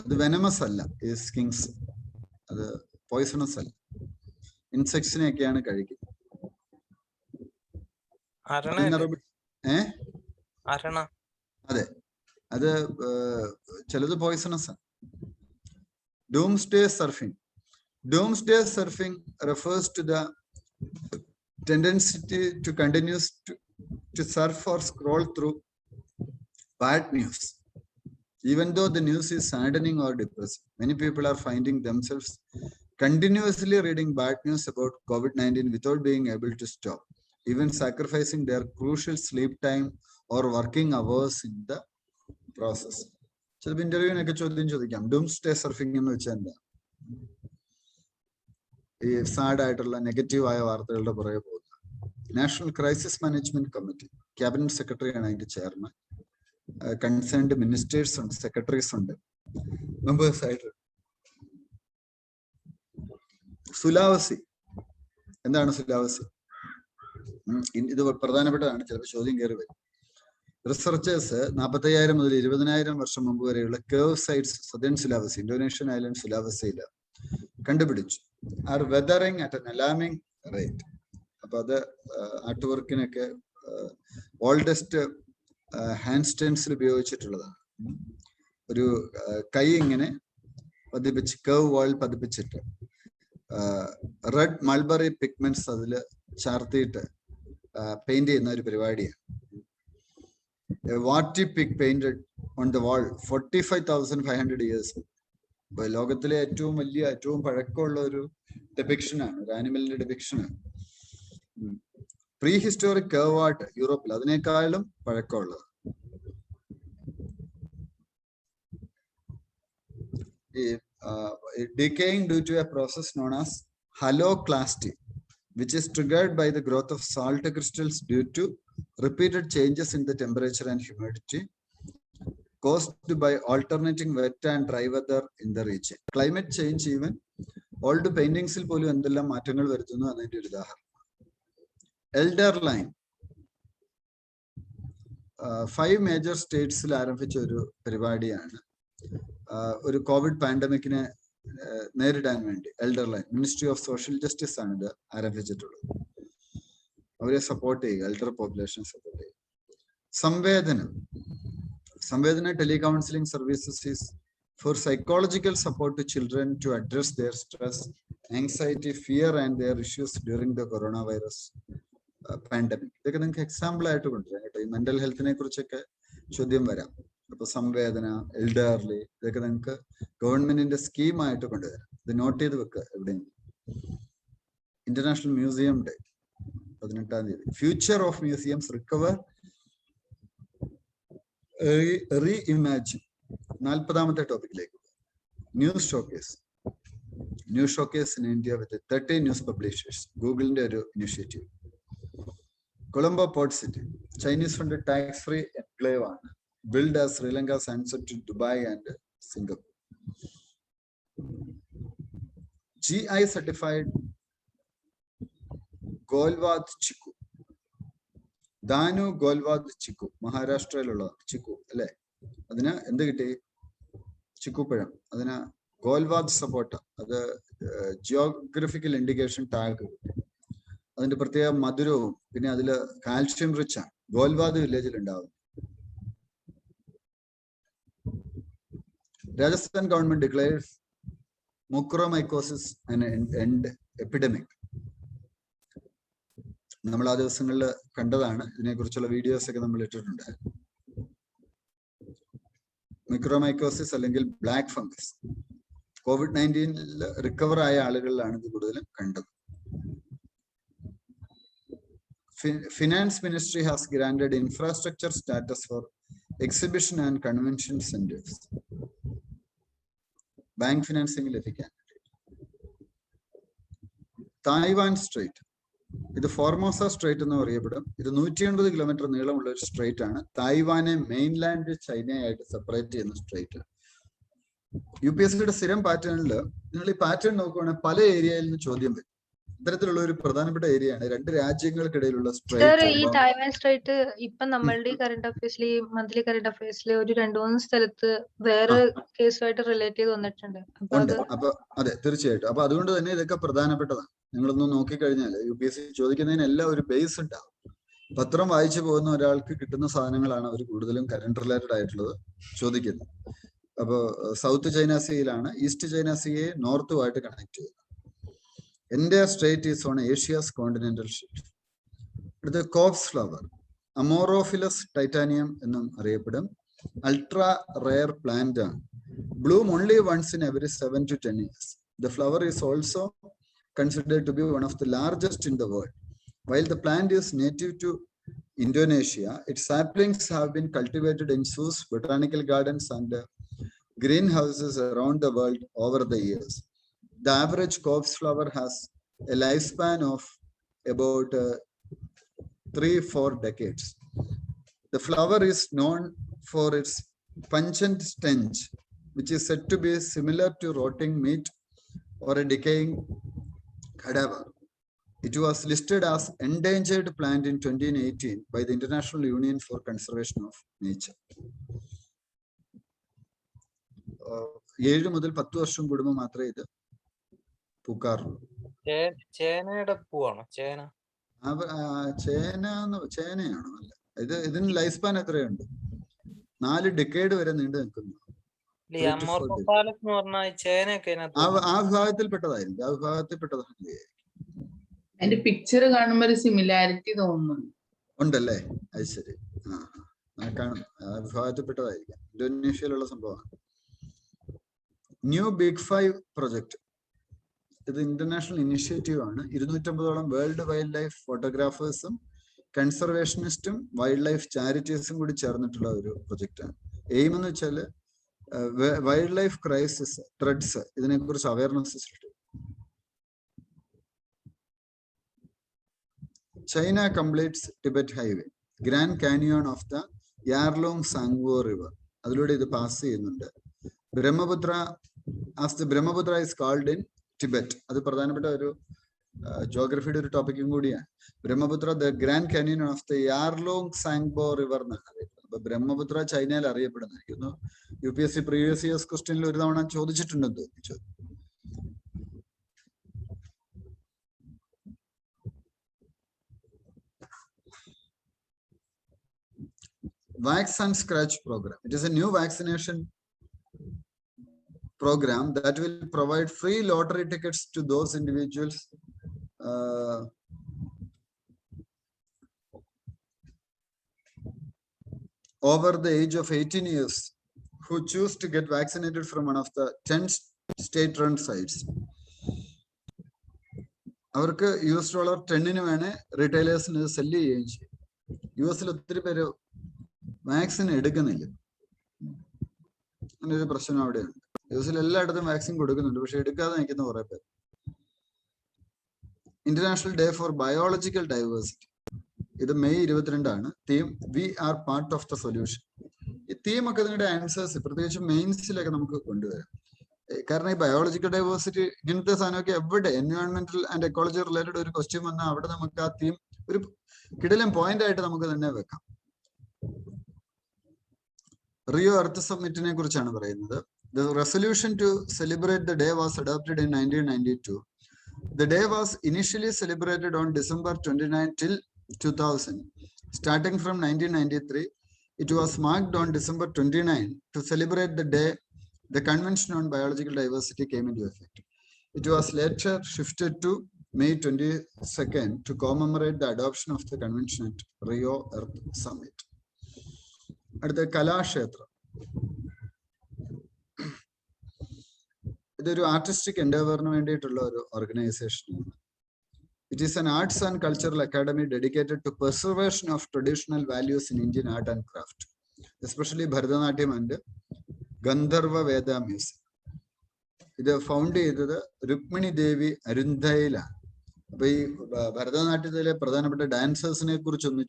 അത് വെനമസ് അല്ല, ഈ സ്കിങ്സ് അത് പോയിസണസ് അല്ല, ഇൻസെക്ട്സിനെയൊക്കെയാണ് കഴിക്കുന്നത്. അതെ, അത് ചിലത് പോയിസണസ് ആണ്. Doomsday surfing. Doomsday surfing refers to the tendency to continue to surf or scroll through bad news. Even though the news is saddening or depressing, many people are finding themselves continuously reading bad news about COVID-19 without being able to stop, even sacrificing their crucial sleep time or working hours in the process. ചിലപ്പോൾ ഇന്റർവ്യൂവിനൊക്കെ ചോദ്യം ചോദിക്കാം, doomsday surfing എന്ന് വെച്ചാൽ എന്താ? ഈ sad ആയിട്ടുള്ള നെഗറ്റീവായ വാർത്തകളുടെ പുറകെ പോകുക. National crisis management committee, cabinet സെക്രട്ടറിയാണ് അതിന്റെ ചെയർമാൻ. കൺസേൺഡ് മിനിസ്റ്റേഴ്സ് ഉണ്ട്, സെക്രട്ടറീസ് ഉണ്ട്, മെമ്പേഴ്സ് ആയിട്ട്. സുലാവസി എന്താണ്? സുലാവസി ഇത് പ്രധാനപ്പെട്ടതാണ്, ചിലപ്പോൾ ചോദ്യം കയറി വരും. റിസർച്ചേഴ്സ് 45,000 മുതൽ 20,000 വർഷം മുമ്പ് വരെയുള്ള cave sites southern Sulawesi, Indonesian island സുലാവസിയിൽ കണ്ടുപിടിച്ചു. Are weathering at an alarming rate. അപ്പൊ അത് ആർട്ട് വർക്കിനൊക്കെ ഓൾഡസ്റ്റ് ഹാൻഡ് സ്റ്റെൻസിൽ ഉപയോഗിച്ചിട്ടുള്ളതാണ്. ഒരു കൈ ഇങ്ങനെ പതിപ്പിച്ച് കേവ് വാൾ പതിപ്പിച്ചിട്ട് റെഡ് മൾബറി പിഗ്മെന്റ്സ് അതിൽ ചാർത്തിയിട്ട് പെയിന്റ് ചെയ്യുന്ന ഒരു പരിപാടിയാണ്. Warty pig painted on the wall 45,500 years. ലോകത്തിലെ ഏറ്റവും വലിയ, ഏറ്റവും പഴക്കമുള്ള ഒരു ഡെപിക്ഷനാണ്, ഒരു ആനിമലിന്റെ ഡെപിക്ഷനാണ്. പ്രീ ഹിസ്റ്റോറിക് കർവ് ആർട്ട് യൂറോപ്പിൽ അതിനേക്കാളും പഴക്കമുള്ളത്. Decaying due to a process known as haloclasty, which is triggered by the growth of salt crystals due to repeated changes in the temperature and humidity caused by alternating wet and dry weather in the region. Climate change even old paintings il polu endellam maatangal varutunu adinte oru udaharanam. Elder line 5 major states il aarambicha oru parivadiyana. ഒരു Covid പാൻഡമിക്കിനെ നേരിടാൻ വേണ്ടി elder line ministry of social justice ആണ് ഇത് ആരംഭിച്ചിട്ടുള്ളത്. അവരെ support ചെയ്യുക, elder population support ചെയ്യുക. Samvedana telecounselling services is for psychological support to children to address their stress, anxiety, fear and their issues during the corona virus pandemic. ഇതൊക്കെ നിങ്ങൾക്ക് example ആയിട്ട് കൊണ്ടുവരാം കേട്ടോ. ഈ മെന്റൽ ഹെൽത്തിനെ കുറിച്ചൊക്കെ ചോദ്യം വരാം. അപ്പൊ സംവേദന, എൽഡർലി, ഇതൊക്കെ നിങ്ങൾക്ക് ഗവൺമെന്റിന്റെ സ്കീമായിട്ട് കൊണ്ടുവരാം. ഇത് നോട്ട് ചെയ്ത് വെക്കുക എവിടെയെങ്കിലും. ഇന്റർനാഷണൽ മ്യൂസിയം ഡേ 18-ാം തീയതി. Future of museums recover reimagine. 40-ാമത്തെ ടോപ്പിക്കിലേക്ക്. News showcase. News showcase in India with 30 news publishers. ഗൂഗിളിന്റെ ഒരു initiative. Colombo port city, Chinese fund tax free enclave ആണ്. Built as Sri Lanka's answer to Dubai and Singapore. GI certified Golwad Chiku. Danu Golwad Chiku. മഹാരാഷ്ട്രയിലുള്ള ചിക്കു അല്ലെ? അതിന് എന്ത് കിട്ടി? ചിക്കു പഴം. അതിന് ഗോൽവാദ് സപ്പോട്ട, അത് ജിയോഗ്രഫിക്കൽ ഇൻഡിക്കേഷൻ ടാഗ്, അതിന്റെ പ്രത്യേക മധുരവും പിന്നെ അതിൽ കാൽഷ്യം റിച്ച് ആണ്. ഗോൽവാദ് വില്ലേജിൽ ഉണ്ടാവും. Rajasthan government declares mucormycosis an epidemic. നമ്മൾ ആ ദിവസങ്ങളിൽ കണ്ടതാണ്, ഇതിനെക്കുറിച്ചുള്ള വീഡിയോസ് ഒക്കെ നമ്മൾ ഇട്ടിട്ടുണ്ട്. മിക്രോമൈക്കോസിസ് അല്ലെങ്കിൽ ബ്ലാക്ക് ഫംഗസ് COVID-19 റിക്കവർ ആയ ആളുകളിലാണ് ഇത് കൂടുതലും കണ്ടത്. Finance ministry has granted infrastructure status four exhibition and convention centres. Bank financing ലഭിക്കാൻ. തായ്വാൻ സ്ട്രേറ്റ്, ഇത് ഫോർമോസ സ്ട്രേറ്റ് എന്ന് പറയപ്പെടും. ഇത് 180 കിലോമീറ്റർ നീളമുള്ള ഒരു സ്ട്രേറ്റ് ആണ്. തായ്വാനെ മെയിൻലാൻഡ് ചൈനയായിട്ട് സെപ്പറേറ്റ് ചെയ്യുന്ന സ്ട്രേറ്റ്. UPSCയുടെ സ്ഥിരം പാറ്റേണിൽ നിങ്ങൾ ഈ പാറ്റേൺ നോക്കുവാണെങ്കിൽ പല ഏരിയയിൽ നിന്ന് ചോദ്യം വരും. ഇത്തരത്തിലുള്ള ഒരു പ്രധാനപ്പെട്ട ഏരിയയാണ് രണ്ട് രാജ്യങ്ങൾക്കിടയിലുള്ള സ്ട്രേറ്റ്. ഈ തായ്വാൻ സ്ട്രേറ്റ് ഇപ്പൊ നമ്മളുടെ കറന്റ് അഫയേഴ്സിൽ, മന്ത്ലി കറന്റ് അഫയേഴ്സിൽ ഒരു 2-3 സ്ഥലത്ത് വേറെ കേസുമായിട്ട് റിലേറ്റ് ചെയ്ത് വന്നിട്ടുണ്ട്. അപ്പൊ അതെ, തീർച്ചയായിട്ടും. അപ്പൊ അതുകൊണ്ട് തന്നെ ഇതൊക്കെ പ്രധാനപ്പെട്ടതാണ്. നിങ്ങളൊന്ന് നോക്കിക്കഴിഞ്ഞാൽ UPSC ചോദിക്കുന്നതിനെല്ലാം ഒരു ബേസ് ഉണ്ടാവും. പത്രം വായിച്ചു പോകുന്ന ഒരാൾക്ക് കിട്ടുന്ന സാധനങ്ങളാണ് അവർ കൂടുതലും കറന്റ് റിലേറ്റഡ് ആയിട്ടുള്ളത് ചോദിക്കുന്നത്. അപ്പോൾ സൗത്ത് ചൈന സീയിലാണ് ഈസ്റ്റ് ചൈന സീയെ നോർത്തുമായിട്ട് കണക്ട് ചെയ്യുന്നത്. എൻ്റെ strait is on Asia's continental shelf. അടുത്ത കോപ്സ് ഫ്ലവർ, അമോറോഫിലസ് ടൈറ്റാനിയം എന്നും അറിയപ്പെടും. അൾട്രാ റെയർ പ്ലാന്റ് ആണ്. Bloom only once in every 7 to 10 years. The flower is also considered to be one of the largest in the world. While the plant is native to Indonesia, its saplings have been cultivated in zoos, botanical gardens, and greenhouses around the world over the years. The average corpse flower has a lifespan of about 3-4 decades. The flower is known for its pungent stench, which is said to be similar to rotting meat or a decaying cadaver. It was listed as endangered plant in 2018 by the International Union for Conservation of Nature. 7 മുതൽ 10 വർഷം കൂടുമ്പോൾ മാത്രമേ ഇത് പൂക്കാറുള്ളൂ. ചേനയുടെ പൂവാണോ? ചേനയാണോ? അല്ല, ഇതിന് life span എത്രയുണ്ട്? 4 decade വരെ നീണ്ടു നിൽക്കുന്നു. ആ വിഭാഗത്തിൽപ്പെട്ടതായിരിക്കും. അതിന്റെ പിക്ചർ കാണുമ്പോ ഒരു സിമിലാരിറ്റി തോന്നുന്നു. ഉണ്ടല്ലേ? അത് ശരി. കാണും. ആ വിഭാഗത്തിൽപ്പെട്ടതായിരിക്കാം. ഇന്തോനേഷ്യയിലുള്ള സംഭവമാണ്. ന്യൂ ബിഗ് 5 പ്രൊജക്ട്, ഇത് ഇന്റർനാഷണൽ ഇനിഷ്യേറ്റീവ് ആണ്. 250ഓളം വേൾഡ് വൈൽഡ് ലൈഫ് ഫോട്ടോഗ്രാഫേഴ്സും കൺസർവേഷനിസ്റ്റും വൈൽഡ് ലൈഫ് ചാരിറ്റീസും കൂടി ചേർന്നിട്ടുള്ള ഒരു പ്രൊജക്റ്റ് ആണ്. എയിം എന്ന് വെച്ചാൽ വൈൽഡ് ലൈഫ് ക്രൈസിസ് ത്രെഡ്സ്, ഇതിനെക്കുറിച്ച് അവയർനെസ് സൃഷ്ടിക്കും. China completes Tibet highway, grand canyon of the Yarlung Zangbo river, അതിലൂടെ ഇത് പാസ് ചെയ്യുന്നുണ്ട്. Brahmaputra, as the Brahmaputra is called in Tibet, അത് പ്രധാനപ്പെട്ട ഒരു ജോഗ്രഫിയുടെ ഒരു ടോപ്പിക്കും കൂടിയാണ്. Brahmaputra the grand canyon of the യാർലോങ് Tsangpo river എന്നാണ് അറിയപ്പെടുന്നത്. അപ്പൊ ബ്രഹ്മപുത്ര ചൈനയിൽ അറിയപ്പെടുന്നതായിരിക്കുന്നു. UPSC പ്രീവിയസ് ഇയേഴ്സ് ക്വസ്റ്റ്യനിൽ ഒരു തവണ ചോദിച്ചിട്ടുണ്ടെന്ന് തോന്നിച്ചു. Vax and Scratch program. It is a new vaccination program that will provide free lottery tickets to those individuals over the age of 18 years who choose to get vaccinated from one of the 10 state-run sites. അവർക്ക് $10 വേണേ റീറ്റെയിലേഴ്സിന് cell ചെയ്യുകയും ചെയ്യും. US-ൽ ഒത്തിരി പേര് vaccine എടുക്കുന്നില്ല. അങ്ങനെ ഒരു പ്രശ്നം അവിടെയുണ്ട്. US-ൽ എല്ലായിടത്തും വാക്സിൻ കൊടുക്കുന്നുണ്ട്, പക്ഷെ എടുക്കാതെ നിൽക്കുന്ന കുറെ പേര്. International day for biological diversity, ഇത് മെയ് 22 ആണ്. Theme we are part of the solution. ഈ തീമൊക്കെ നിങ്ങളുടെ ആൻസേഴ്സ് പ്രത്യേകിച്ച് മെയിൻസിലൊക്കെ നമുക്ക് കൊണ്ടുവരാം. കാരണം ഈ ബയോളജിക്കൽ ഡൈവേഴ്സിറ്റി ഇങ്ങനത്തെ സാധനമൊക്കെ എവിടെ എൻവയോൺമെന്റൽ ആൻഡ് എക്കോളജി റിലേറ്റഡ് ഒരു ക്വസ്റ്റ്യൻ വന്നാൽ അവിടെ നമുക്ക് ആ തീം ഒരു കിടിലൻ പോയിന്റ് ആയിട്ട് നമുക്ക് തന്നെ വെക്കാം. റിയോ എർത്ത് സമ്മിറ്റിനെ കുറിച്ചാണ് പറയുന്നത്. The resolution to celebrate the day was adopted in 1992. The day was initially celebrated on December 29 till 2000. Starting from 1993, it was marked on December 29 to celebrate the day the Convention on Biological Diversity came into effect. It was later shifted to May 22nd to commemorate the adoption of the convention at Rio Earth Summit. അടുത്ത കലാക്ഷേത്രം. ഇതൊരു artistic എൻഡേവറിന് വേണ്ടിയിട്ടുള്ള ഒരു ഓർഗനൈസേഷനാണ്. It is an arts and cultural academy dedicated to preservation of traditional values in Indian art and craft, especially Bharatanatyam and Gandharva Veda music. ഇത് found ചെയ്തത് രുക്മിണി ദേവി അരുന്ധയിലാണ്. അപ്പൊ ഈ ഭരതനാട്യത്തിലെ പ്രധാനപ്പെട്ട ഡാൻസേഴ്സിനെ കുറിച്ചൊന്ന്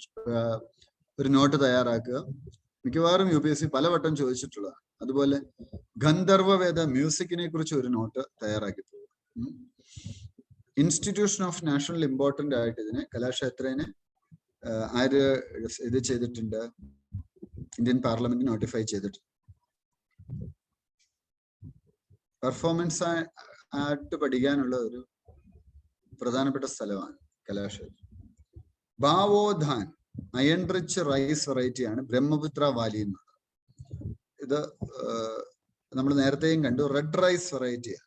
ഒരു നോട്ട് തയ്യാറാക്കുക. മിക്കവാറും UPSC പലവട്ടം ചോദിച്ചിട്ടുള്ളതാണ്. അതുപോലെ ഗന്ധർവ വേദ മ്യൂസിക്കിനെ കുറിച്ച് ഒരു നോട്ട് തയ്യാറാക്കി പോകും. ഇൻസ്റ്റിറ്റ്യൂഷൻ ഓഫ് നാഷണൽ ഇമ്പോർട്ടന്റ് ആയിട്ട് ഇതിനെ കലാക്ഷേത്രനെ ആര് ഇത് ചെയ്തിട്ടുണ്ട്? ഇന്ത്യൻ പാർലമെന്റ് നോട്ടിഫൈ ചെയ്തിട്ടുണ്ട്. പെർഫോമൻസ് ആയിട്ട് പഠിക്കാനുള്ള ഒരു പ്രധാനപ്പെട്ട സ്ഥലമാണ് കലാക്ഷേത്രം. ബാവോധാൻ അയൺ റിച്ച് റൈസ് വെറൈറ്റിയാണ് ബ്രഹ്മപുത്ര വാലി എന്നുള്ളത്. ഇത് നമ്മൾ നേരത്തെയും കണ്ടു. റെഡ് റൈസ് വെറൈറ്റിയാണ്.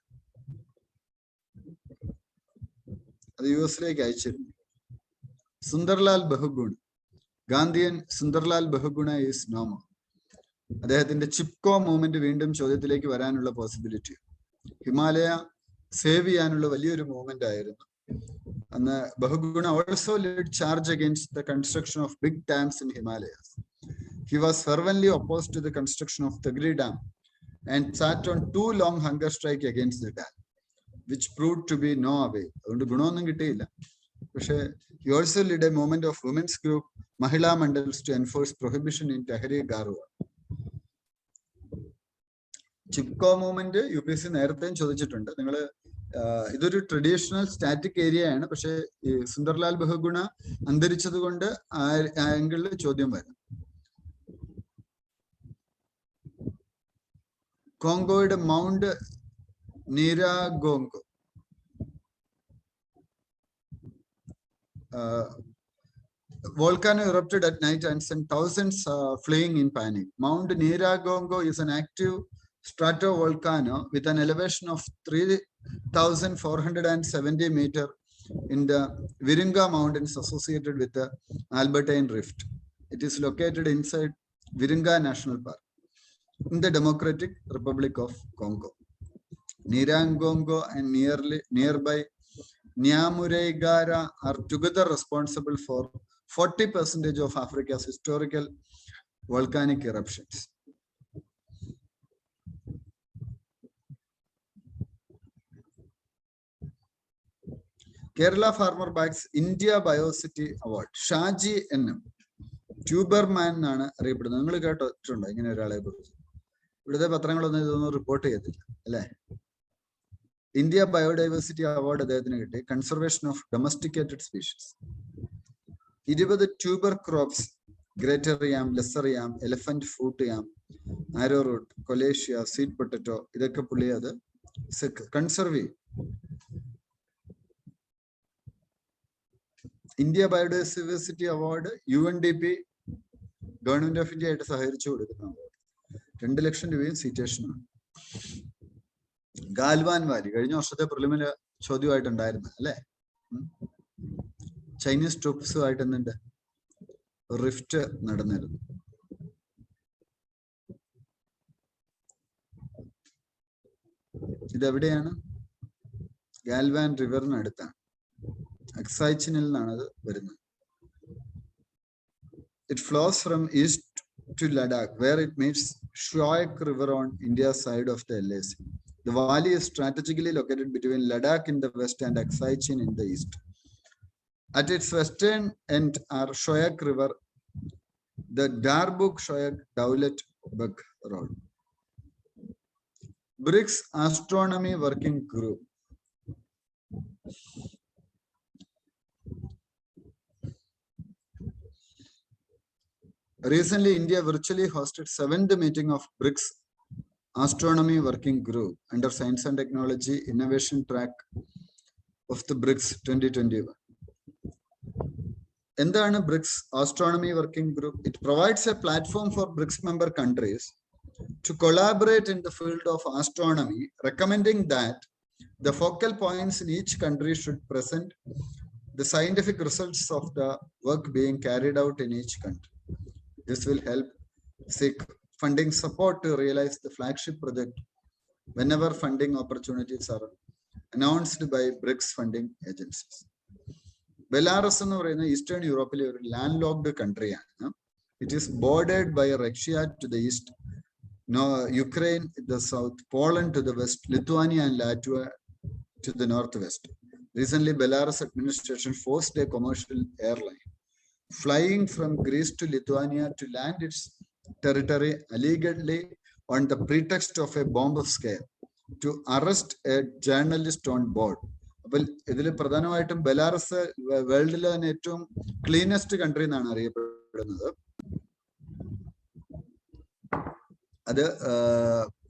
അത് US-ലേക്ക് അയച്ചിരുന്നു. Sunderlal Bahuguna, Gandhian Sunderlal Bahuguna is no more. അദ്ദേഹത്തിന്റെ ചിപ്കോ മൂവ്മെന്റ് വീണ്ടും ചോദ്യത്തിലേക്ക് വരാനുള്ള പോസിബിലിറ്റി. ഹിമാലയ സേവ് ചെയ്യാനുള്ള വലിയൊരു മൂവ്മെന്റ് ആയിരുന്നു അന്ന്. Bahuguna also led charge against the construction of big dams in Himalayas. He was fervently opposed to the construction of Tagri Dam and sat on 2 long hunger strike against the dam, which proved to be no avail. അതുകൊണ്ട് ഗുണമൊന്നും കിട്ടിയില്ല. പക്ഷേ he also led a movement of women's group Mahila Mandals to enforce prohibition in Tehri Garhwa. Chipko movement UPSC നേരത്തെയും ചോദിച്ചിട്ടുണ്ട്. നിങ്ങൾ ഇതൊരു traditional static area ആണ്. പക്ഷെ ഈ സുന്ദർലാൽ ബഹുഗുണ അന്തരിച്ചത് കൊണ്ട് ആ ആംഗിളിൽ ചോദ്യം വരും. കോങ്കോയുടെ mount നീരാഗോങ്കോ volcano erupted at night and sent thousands fleeing in panic. Mount Nyiragongo is an active stratovolcano with an elevation of 3,470 meters in the Virunga Mountains associated with the Albertine Rift. It is located inside Virunga National Park in the Democratic Republic of Congo. Nyiragongo and nearby Nyamuregara are together responsible for 40% of Africa's historical volcanic eruptions. Kerala farmer bags India Biocity Award. Shaji NM. ട്യൂബർമാൻ എന്നാണ് അറിയപ്പെടുന്നത്. നിങ്ങൾ കേട്ടിട്ടുണ്ടോ ഇങ്ങനെ ഒരാളെ കുറിച്ച്? ഇവിടുത്തെ പത്രങ്ങളൊന്നും ഇതൊന്നും report ചെയ്തില്ല അല്ലെ? ഇന്ത്യ ബയോഡൈവേഴ്സിറ്റി അവാർഡ് അദ്ദേഹത്തിന് കിട്ടി. Conservation of domesticated species. 20 tuber crops, greater yam, lesser yam, elephant fruit yam, arrow root, coleus, sweet potato, ഇതൊക്കെ പുള്ളി അത് കൺസർവ് ചെയ്യും. India biodiversity award UNDP government of India ആയിട്ട് സഹകരിച്ചു കൊടുക്കുന്ന അവാർഡ്. 2 ലക്ഷം രൂപയും സിറ്റേഷനാണ്. ഗാൽവാൻ വാലി കഴിഞ്ഞ വർഷത്തെ പ്രിലിമിനറി ചോദ്യമായിട്ടുണ്ടായിരുന്നു അല്ലെ? ചൈനീസ് ട്രൂപ്സുമായിട്ട് എന്തുണ്ട് റിഫ്റ്റ് നടന്നിരുന്നു. ഇതെവിടെയാണ്? ഗാൽവാൻ റിവറിനടുത്താണ്. അക്സൈച്ചിനിൽ നിന്നാണ് അത് വരുന്നത്. It flows from east to Ladakh, where it meets Shuaik River on India's side of the LAC. The valley is strategically located between Ladakh in the west and Aksai-Chin in the east. At its western end are Shuaik River, the Darbuk-Shuaik Dowlat Bug Road. BRICS Astronomy Working Group. Recently, India virtually hosted 7th meeting of BRICS Astronomy Working Group under Science and Technology Innovation Track of the BRICS 2021. എന്താണ് BRICS Astronomy Working Group? It provides a platform for BRICS member countries to collaborate in the field of astronomy, recommending that the focal points in each country should present the scientific results of the work being carried out in each country. This will help seek funding support to realize the flagship project whenever funding opportunities are announced by BRICS funding agencies. Belarus എന്ന് പറയുന്ന eastern യൂറോപ്പിലെ ഒരു landlocked കൺട്രിയാണ്. It is bordered by Russia to the east, Ukraine in the south, Poland to the west, Lithuania and Latvia to the northwest. Recently, Belarus administration forced a commercial airline flying from Greece to Lithuania to land its territory allegedly on the pretext of a bomb scare to arrest a journalist on board. അപ്പോൾ ഇതിൽ പ്രധാനമായിട്ടും Belarus വേൾഡിലെ തന്നെ ഏറ്റവും cleanest country എന്നാണ് അറിയപ്പെടുന്നത്. അത്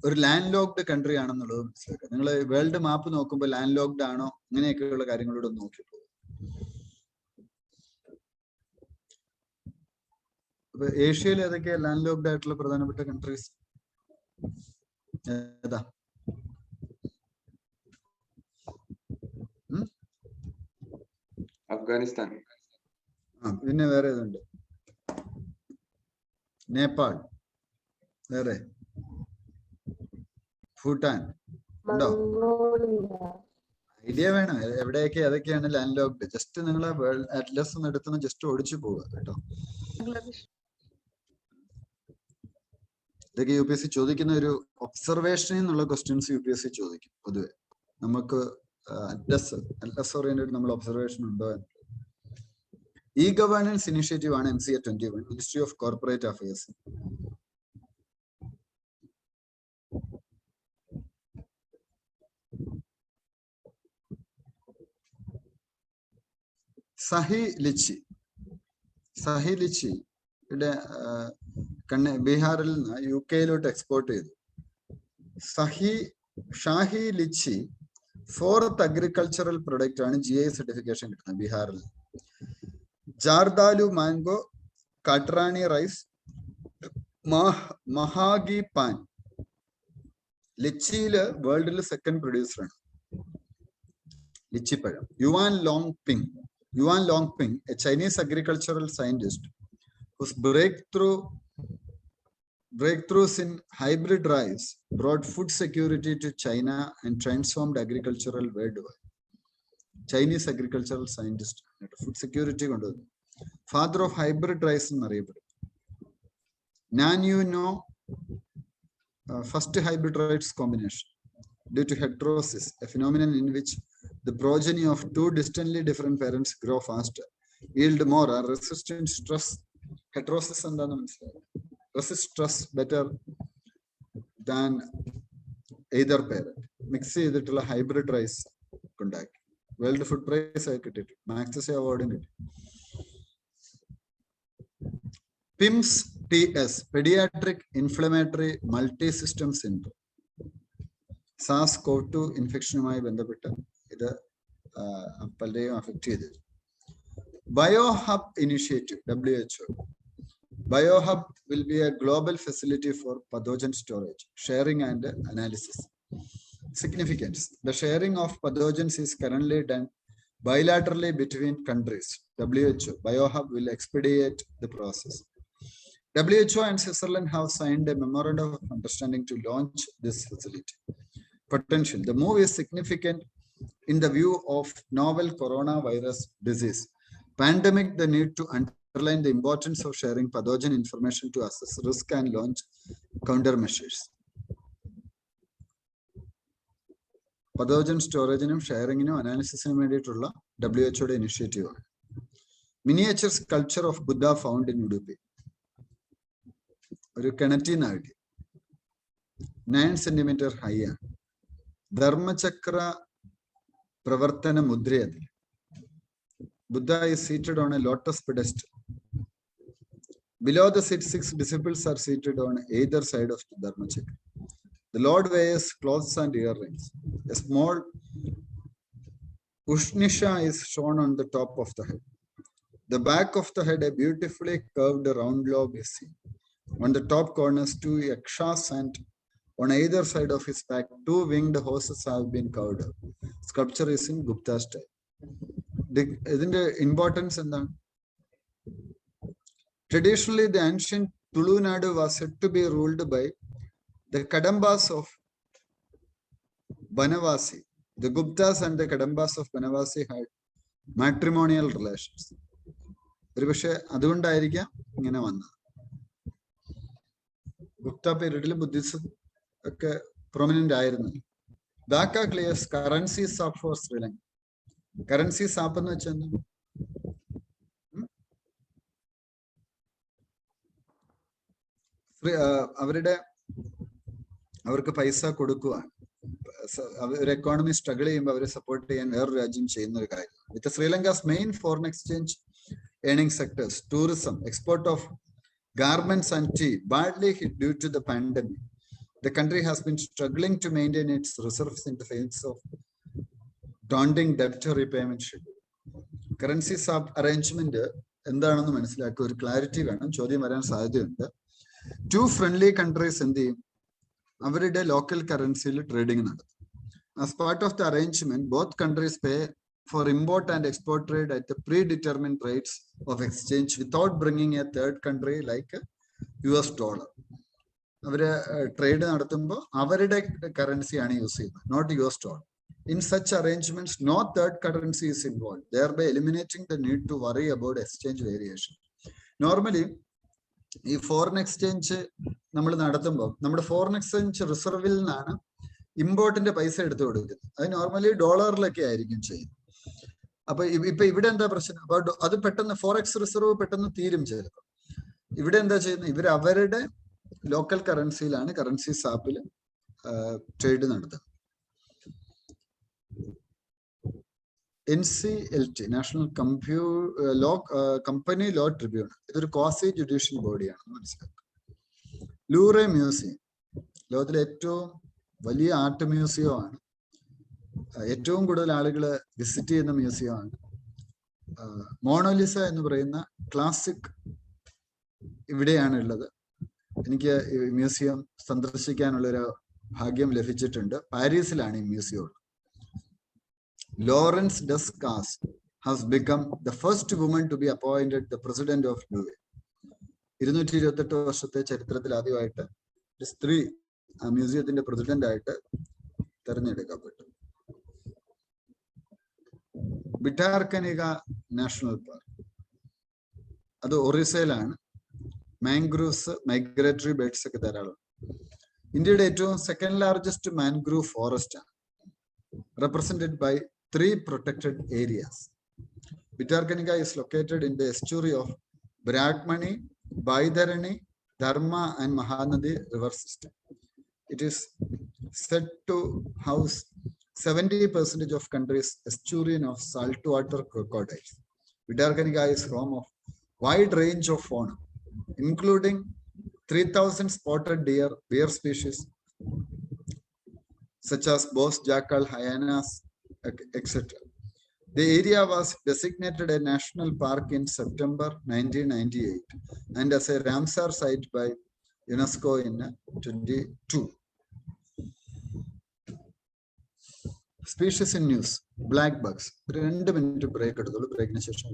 ഒരു land locked country ആണെന്നുള്ളത് മനസ്സിലാക്കുക. നിങ്ങൾ വേൾഡ് മാപ്പ് നോക്കുമ്പോൾ ലാൻഡ് ലോക്ഡ് ആണോ അങ്ങനെയൊക്കെയുള്ള കാര്യങ്ങളോട് നോക്കി പോകും. അപ്പൊ ഏഷ്യയിൽ ഏതൊക്കെയാ ലാൻഡ് ലോക്ഡ് ആയിട്ടുള്ള പ്രധാനപ്പെട്ട കൺട്രീസ് ഏതാ? അഫ്ഗാനിസ്ഥാൻ. പിന്നെ വേറെ ഏതുണ്ട്? നേപ്പാൾ, വേറെ ഭൂട്ടാൻ ഉണ്ടോ? ഐഡിയ വേണം എവിടെയൊക്കെ ഏതൊക്കെയാണ് ലാൻഡ് ലോക്ഡ്. ജസ്റ്റ് നിങ്ങൾ അറ്റ്ലസ് ഒന്ന് എടുത്തുനിന്ന് ജസ്റ്റ് ഓടിച്ചു പോവുക കേട്ടോ. ഇതൊക്കെ UPSC ചോദിക്കുന്ന ഒരു ഒബ്സർവേഷനിൽ നിന്നുള്ള ക്വസ്റ്റ്യൻസ് UPSC ചോദിക്കും പൊതുവെ. നമുക്ക് അറ്റ്ലസ് ഓറിയന്റഡ് നമ്മൾ ഒബ്സർവേഷൻ ഉണ്ടോ എന്ന്. ഇ ഗവേണൻസ് ഇനിഷ്യേറ്റീവ് ആണ് MCA 21, ministry of corporate affairs. Shahi ലിച്ചിയുടെ ബീഹാറിൽ നിന്ന് UK എക്സ്പോർട്ട് ചെയ്തു. Shahi litchi 4th agricultural product ആണ് GI സർട്ടിഫിക്കേഷൻ കിട്ടുന്നത് ബീഹാറിൽ. Jardalu mango, Katarni rice, Magahi paan. ലിച്ചിയില് വേൾഡിൽ 2nd പ്രൊഡ്യൂസറാണ് ലിച്ചിപ്പഴം. Yuan Longping, a Chinese agricultural scientist whose breakthroughs in hybrid rice brought food security to China and transformed agricultural worldwide. Chinese agricultural scientist, food security കൊണ്ടുവന്നു. Father of hybrid rice എന്നറിയപ്പെടും. First hybrid rice combination due to heterosis, a phenomenon in which the progeny of two distantly different parents grow faster, yield more, are resistant stress. Heterosis എന്താണെന്ന് മനസ്സിലായി. Resist stress better than either parent. Mix ചെയ്തിട്ടുള്ള hybrid rice ഉണ്ടാക്കി. World food prize ആയി കിട്ടിയിട്ട് Magsaysay അവാർഡും കിട്ടി. PIMS TS, paediatric inflammatory multi system syndrome, SARS-CoV-2 ഇൻഫെക്ഷനുമായി ബന്ധപ്പെട്ട് ഇത് പലരെയും അഫക്ട് ചെയ്തത്. Biohub initiative WHO. Biohub will be a global facility for pathogen storage, sharing and analysis. Significance: the sharing of pathogens is currently done bilaterally between countries. WHO Biohub will expedite the process. WHO and Switzerland have signed a memorandum of understanding to launch this facility. Potential: the move is significant in the view of novel coronavirus disease pandemic. The need to underline the importance of sharing pathogen information to assess risk and launch countermeasures. Pathogen സ്റ്റോറേജിനും ഷെയറിങ്ങിനും അനാലിസിസിനും വേണ്ടിയിട്ടുള്ള WHO initiative ആണ്. Miniature sculpture of Buddha found in Udupi, ഒരു കിണറ്റിന്നാണ് കിട്ടി. 9 centimetre high ആണ്. ധർമ്മചക്ര പ്രവർത്തന മുദ്രയതിൽ. Buddha is seated on a lotus pedestal. Below the seat, 6 disciples are seated on either side of the Dharmachakra. The Lord wears clothes and earrings. A small Ushnisha is shown on the top of the head. The back of the head, a beautifully curved round lobe is seen. On the top corners, two yakshas, and on either side of his back, two winged horses have been carved. Sculpture is in Gupta style. Isn't the importance in that? Traditionally, the ancient Tulu Nadu was said to be ruled by the Kadambas of Banavasi. The Guptas and the Kadambas of Banavasi had matrimonial relations. ഒരുപക്ഷെ അതുകൊണ്ടായിരിക്കാം ഇങ്ങനെ വന്നത്. ഗുപ്ത പീരീഡിൽ Buddhism ഒക്കെ prominent ആയിരുന്നു. Dhaka clears currency swap for Sri Lanka. Currency swap എന്ന് വെച്ചാൽ അവർക്ക് പൈസ കൊടുക്കുക. ഒരു എക്കോണമി സ്ട്രഗിൾ ചെയ്യുമ്പോൾ അവരെ സപ്പോർട്ട് ചെയ്യാൻ വേറൊരു രാജ്യം ചെയ്യുന്ന ഒരു കാര്യം. With Sri Lanka's main foreign exchange earning sectors, tourism, export of garments and tea badly hit due to the pandemic. The country has been struggling to maintain its reserves in the face of daunting debt repayment schedule. Currency swap arrangement എന്താണെന്ന് മനസ്സിലാക്കുക. ഒരു clarity വേണം, ചോദ്യം വരാൻ സാധ്യതയുണ്ട്. Two friendly countries എന്ത് ചെയ്യും? അവരുടെ ലോക്കൽ കറൻസിയിൽ ട്രേഡിംഗ് നടത്തും. As part of the arrangement, both countries pay for import and export trade at the predetermined rates of exchange without bringing a third country like US dollar. അവര് trade നടത്തുമ്പോൾ അവരുടെ കറൻസിയാണ് use ചെയ്യുന്നത്, not US dollar. In such arrangements, no third currency is involved, thereby eliminating the need to worry about exchange variation. Normally, ഈ foreign exchange നമ്മൾ നടത്തുമ്പോൾ നമ്മുടെ foreign exchange റിസർവിൽ നിന്നാണ് ഇമ്പോർട്ടിന്റെ പൈസ എടുത്തു കൊടുക്കുന്നത്. അത് നോർമലി ഡോളറിലൊക്കെ ആയിരിക്കും ചെയ്യുന്നത്. അപ്പൊ ഇപ്പൊ ഇവിടെ എന്താ പ്രശ്നം? അപ്പൊ അത് പെട്ടെന്ന് ഫോറക്സ് റിസർവ് പെട്ടെന്ന് തീരും ചിലപ്പോൾ. ഇവിടെ എന്താ ചെയ്യുന്നത്? ഇവർ അവരുടെ ലോക്കൽ കറൻസിയിലാണ് കറൻസി സ്വാപ്പിൽ ട്രേഡ് നടത്തുന്നത്. NCLT, national company law tribunal, ഇതൊരു ക്വാസി ജുഡീഷ്യൽ ബോഡിയാണെന്ന് മനസ്സിലാക്കുക. ലൂറെ മ്യൂസിയം ലോകത്തിലെ ഏറ്റവും വലിയ ആർട്ട് മ്യൂസിയം ആണ്. ഏറ്റവും കൂടുതൽ ആളുകൾ വിസിറ്റ് ചെയ്യുന്ന മ്യൂസിയമാണ്. മോണോലിസ എന്ന് പറയുന്ന ക്ലാസിക് ഇവിടെയാണ് ഉള്ളത്. എനിക്ക് ഈ മ്യൂസിയം സന്ദർശിക്കാനുള്ളൊരു ഭാഗ്യം ലഭിച്ചിട്ടുണ്ട്. പാരീസിലാണ് ഈ മ്യൂസിയം ഉള്ളത്. Laurence des Cars has become the first woman to be appointed the president of Louvre. 228 വർഷത്തെ ചരിത്രത്തിൽ ആദ്യമായിട്ട് ഒരു സ്ത്രീ ആ മ്യൂസിയത്തിന്റെ പ്രസിഡന്റ് ആയിട്ട് തെരഞ്ഞെടുക്കപ്പെട്ടു. ബിറ്റാർക്കനിക നാഷണൽ പാർക്ക്, അത് ഒറീസയിലാണ്. മാംഗ്രൂവ്സ്, മൈഗ്രേറ്ററി ബേർഡ്സ് ഒക്കെ ധാരാളം. ഇന്ത്യയുടെ ഏറ്റവും സെക്കൻഡ് ലാർജസ്റ്റ് മാൻഗ്രൂവ് ഫോറസ്റ്റ് ആണ്, represented by 3 protected areas. Bhitarkanika is located in the estuary of Brahmani, Baidharani, Dharma and Mahanadi river system. It is said to house 70% of country's estuarine of saltwater crocodiles. Bhitarkanika is home of wide range of fauna, including 3,000 spotted deer, bear species such as boars, jackal, hyenas, etc. The area was designated a national park in September 1998 and as a Ramsar site by UNESCO in 2022. Species in news: black bugs. 2 minute break എടുത്തോളൂ. ബ്രേക്കിന് ശേഷം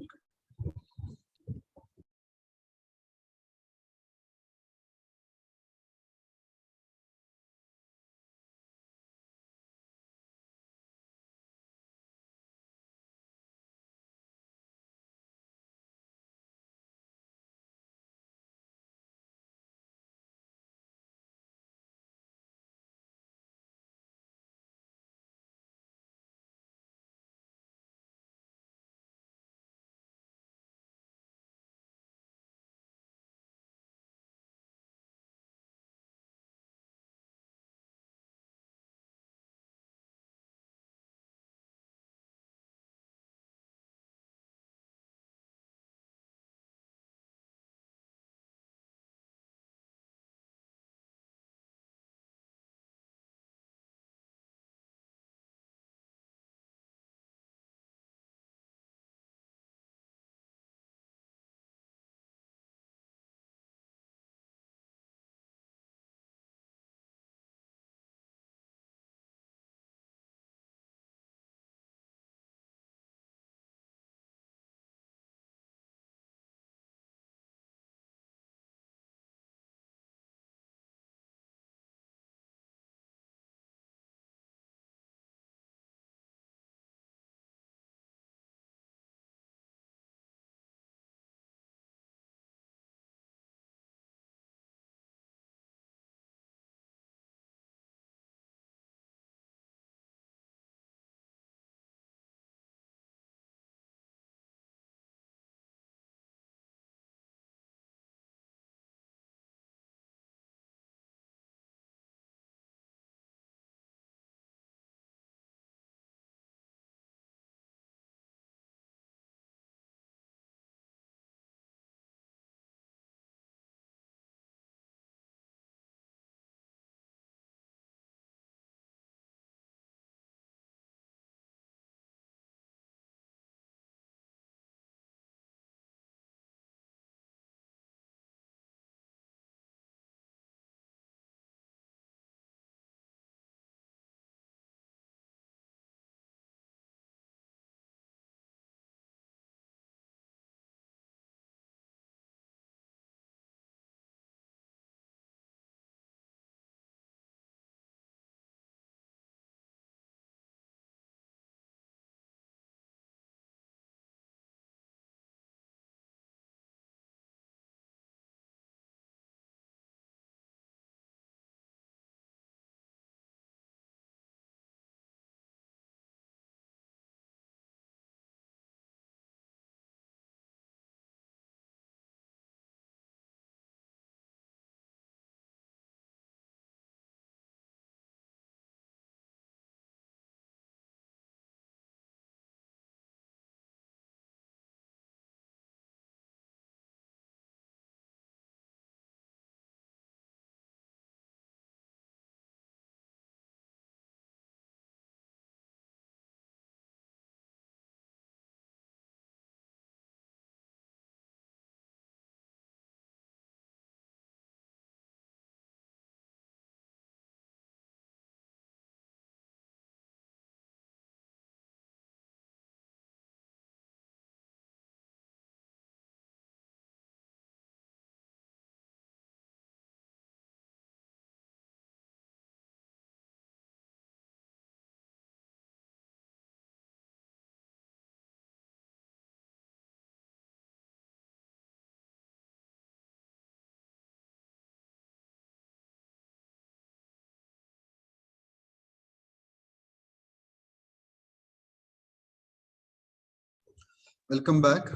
welcome back.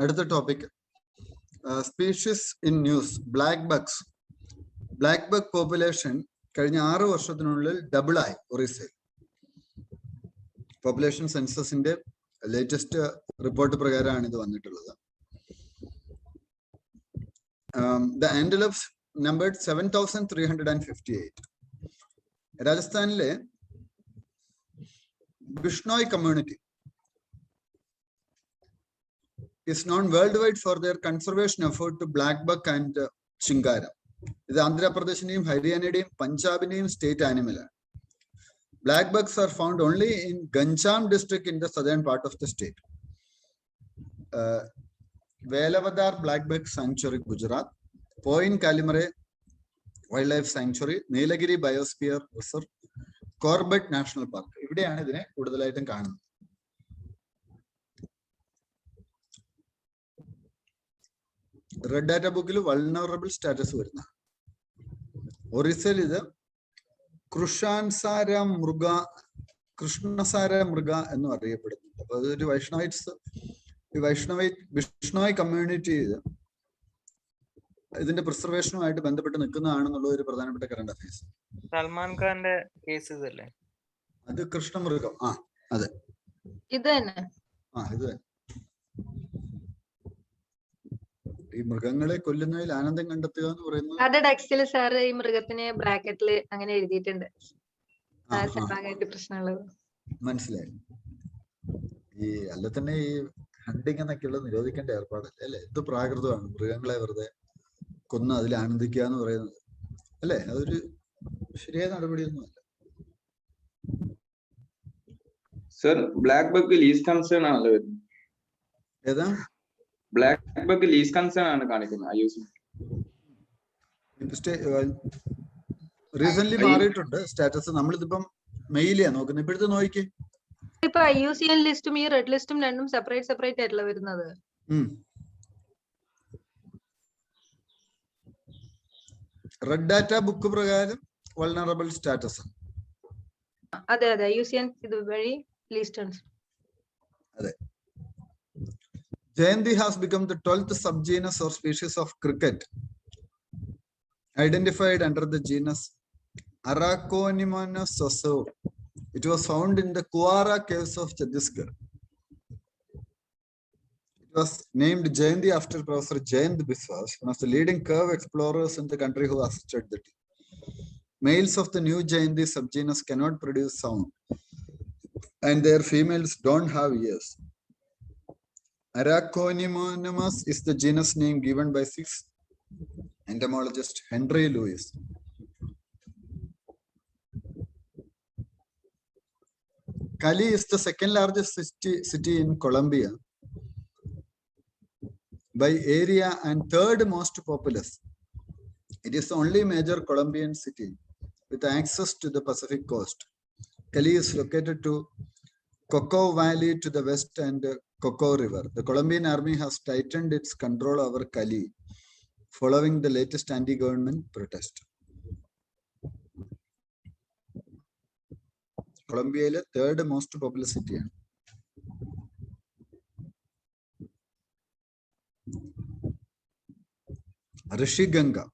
അടുത്ത topic species in news. Black Bugs. Black bug population കഴിഞ്ഞ 6 വർഷത്തിനുള്ളിൽ ഡബിളായി ഒറീസയിൽ. Population സെൻസസിന്റെ latest report പ്രകാരമാണ് ഇത് വന്നിട്ടുള്ളത്. The antelopes numbered 7,358. രാജസ്ഥാനിലെ Bishnoi community is known worldwide for their conservation effort to black buck and chingara. ഇത് ആന്ധ്രാപ്രദേശിന്റെയും ഹരിയാനയുടെയും പഞ്ചാബിന്റെയും സ്റ്റേറ്റ് ആനിമലാണ്. Black bucks are found only in Ganjam district in the southern part of the state. Velavadar black buck sanctuary Gujarat, point Calimere wildlife sanctuary, Nilgiri biosphere reserve, Corbett national park, ഇവിടെയാണ് ഇതിനെ കൂടുതലായിട്ടും കാണുന്നത്. Red data ബുക്കിൽ വൾനറബിൾ സ്റ്റാറ്റസ് വരുന്ന ഒറീസയിൽ ഇത് കൃഷ്ണസാര മൃഗ എന്നും അറിയപ്പെടുന്നുണ്ട്. അപ്പൊ അതൊരു വിഷ്ണോയ് കമ്മ്യൂണിറ്റി ഇതിന്റെ പ്രിസർവേഷനുമായിട്ട് ബന്ധപ്പെട്ട് നിൽക്കുന്നതാണെന്നുള്ള ഒരു പ്രധാനപ്പെട്ട കറണ്ട് അഫയേഴ്സ്. സൽമാൻ ഖാന്റെ കേസ് ഇതല്ലേ? അത് കൃഷ്ണമൃഗം. അതെ, ഇത് തന്നെ. ഇത് ഈ മൃഗങ്ങളെ കൊല്ലുന്നതിൽ ആനന്ദം കണ്ടെത്തുക എന്ന് പറയുന്നത്. അത് ടെക്സ്റ്റില് സാർ ഈ മൃഗത്തിനെ ബ്രാക്കറ്റില് അങ്ങനെ എഴുതിയിട്ടുണ്ട്. പ്രശ്നമുള്ളത് മനസ്സിലായി. ഈ അല്ല തന്നെ ഈ ഹണ്ടിങ് എന്നൊക്കെയുള്ളത് നിരോധിക്കേണ്ട ഏർപ്പാടല്ലേ അല്ലെ? എന്ത് പ്രാകൃതമാണ് മൃഗങ്ങളെ വെറുതെ കൊന്ന് അതിൽ ആനന്ദിക്കുക എന്ന് പറയുന്നത് അല്ലെ? അതൊരു ശരിയായ നടപടിയൊന്നുമല്ല. Sir, black buck least concern ആണല്ലോ വരുന്നത്. ഏതാ? ബ്ലാക്ക് ബഗ് ലീസ് കൺസേൺ ആണ് കാണിക്കുന്നത് IUCN. റീസെന്റ് മാറിയിട്ടുണ്ട് സ്റ്റാറ്റസ്. നമ്മളിതിപ്പം മെയിലിയാ നോക്കുന്നത്. ഇപ്പോഴത്തെ നോക്കിക്കേ, ഇപ്പൊ IUCN ലിസ്റ്റും ഈ റെഡ് ലിസ്റ്റും രണ്ടും സെപ്പറേറ്റ് ആയിട്ടുള്ള വരുന്നത്. റെഡ് ഡാറ്റ ബുക്ക് പ്രകാരം വൾനറബിൾ സ്റ്റാറ്റസ്. അതെ IUCN ഇത് വഴി ലിസ്റ്റ് ആണ്. അതെ. Jayanti has become the 12th subgenus or species of cricket identified under the genus Arraconymnus sosur. It was found in the Kuara caves of Chhattisgarh. It was named Jayanti after Professor Jayant Biswas, one of the leading curve explorers in the country who assisted the team. Males of the new Jayanti subgenus cannot produce sound, and their females don't have ears. Arraconymnus is the genus name given by 6th entomologist Henry Lewis. Cali is the second largest city in Colombia by area and third most populous. It is the only major Colombian city with access to the Pacific coast. Cali is located to Coco Valley to the west and Coco River. The Colombian army has tightened its control over Cali following the latest anti-government protest. Colombia's third most populous city. Rishiganga,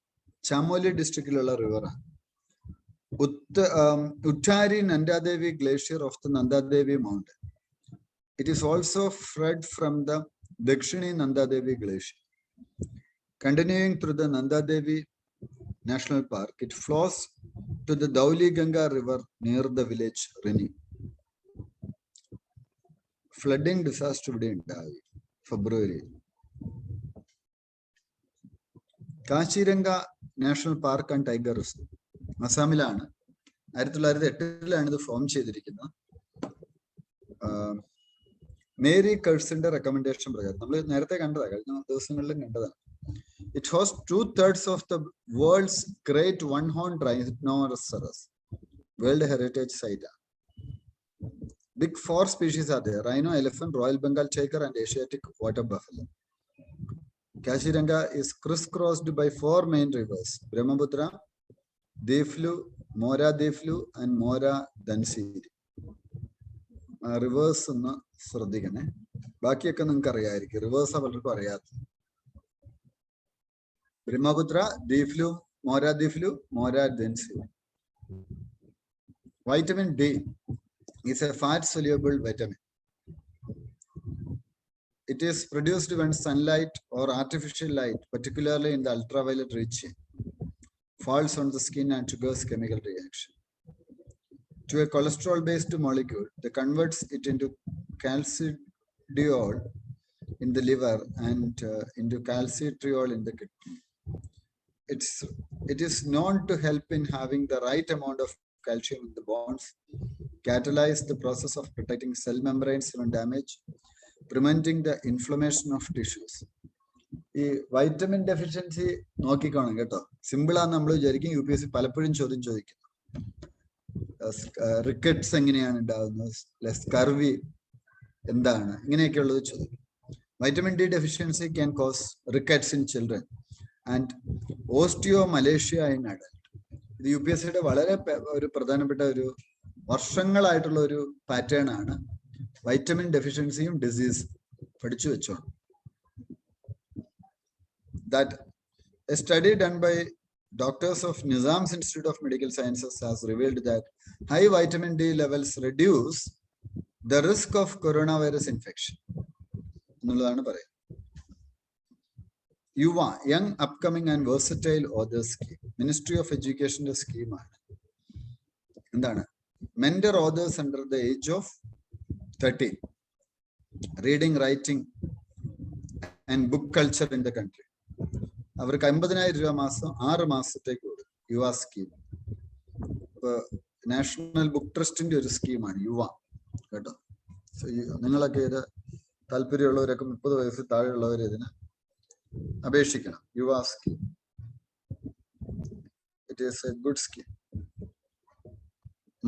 Chamoli district river. Uttari Nandadevi glacier of the Nandadevi mountain. It is also fed from the Dakshini Nandadevi glacier. Continuing through the Nandadevi National Park, it flows to the Dauli Ganga river near the village Rini. Flooding disaster in February. Kashiranga National Park and Tiger Reserve. അസാമിലാണ് 1908 ഇത് form ചെയ്തിരിക്കുന്നത്. Mary കഴ്സിന്റെ recommendation പ്രകാരം നമ്മൾ നേരത്തെ കണ്ടതാണ്, കഴിഞ്ഞ ദിവസങ്ങളിലും കണ്ടതാണ്. It host 2/3 of the world's great one horn rhinoceros world heritage site. Big 4 species are there: rhino, elephant, royal bengal tiger and Asiatic water buffalo. Kashiranga is crisscrossed by 4 main rivers: Brahmaputra, Deflu, Mora Deflu and Mora Dansiri. Reverse ഒന്ന് ശ്രദ്ധിക്കണേ. ബാക്കിയൊക്കെ നിങ്ങൾക്ക് അറിയാമായിരിക്കും, റിവേഴ്സാ പലർക്കും അറിയാത്തത്. Brahmaputra, ദീഫ്ലു, മോരാ ദീഫ്ലു, മോരാ ദെൻസിലു. Vitamin D is a fat soluble vitamin. It is produced when sunlight or artificial light, particularly in the ultraviolet region, falls on the skin and triggers chemical reaction to a cholesterol based molecule that converts it into calcidiol in the liver and into calcitriol in the kidney. It is known to help in having the right amount of calcium in the bones, catalyze the process of protecting cell membranes from damage, preventing the inflammation of tissues. ഈ vitamin deficiency നോക്കിക്കാണും കേട്ടോ. Simple ആണെന്ന് നമ്മൾ വിചാരിക്കും. UPSC പലപ്പോഴും ചോദിക്കുന്നു, rickets എങ്ങനെയാണ് ഉണ്ടാകുന്നത്, scurvy എന്താണ്, ഇങ്ങനെയൊക്കെയുള്ളത് ചോദിക്കും. Vitamin D deficiency can cos rickets in children and osteomalacia in adult. ഇത് UPSCയുടെ വളരെ ഒരു പ്രധാനപ്പെട്ട ഒരു വർഷങ്ങളായിട്ടുള്ള ഒരു പാറ്റേൺ ആണ്. വൈറ്റമിൻ ഡെഫിഷ്യൻസിയും ഡിസീസ് പഠിച്ചു വെച്ചോണം. That a study done by doctors of Nizam's Institute of Medical Sciences has revealed that high vitamin D levels reduce the risk of coronavirus infection. എന്നുള്ളതാണ് പറയുന്നത്. Yuva, young upcoming and versatile authors scheme, ministry of എഡ്യൂക്കേഷന്റെ സ്കീമാണ്. എന്താണ്? Mentor authors under the age of 13, reading, writing and book culture in the country. അവർക്ക് 50,000 രൂപ മാസം 6 മാസത്തേക്ക് കൊടുക്കും. യുവ സ്കീം. ഇപ്പൊ നാഷണൽ ബുക്ക് ട്രസ്റ്റിന്റെ ഒരു സ്കീമാണ് യുവ കേട്ടോ. നിങ്ങളൊക്കെ ഇത് താല്പര്യമുള്ളവരൊക്കെ 30 വയസ്സിൽ താഴെയുള്ളവർ ഇതിന് അപേക്ഷിക്കണം. Yuva scheme, it is a good scheme.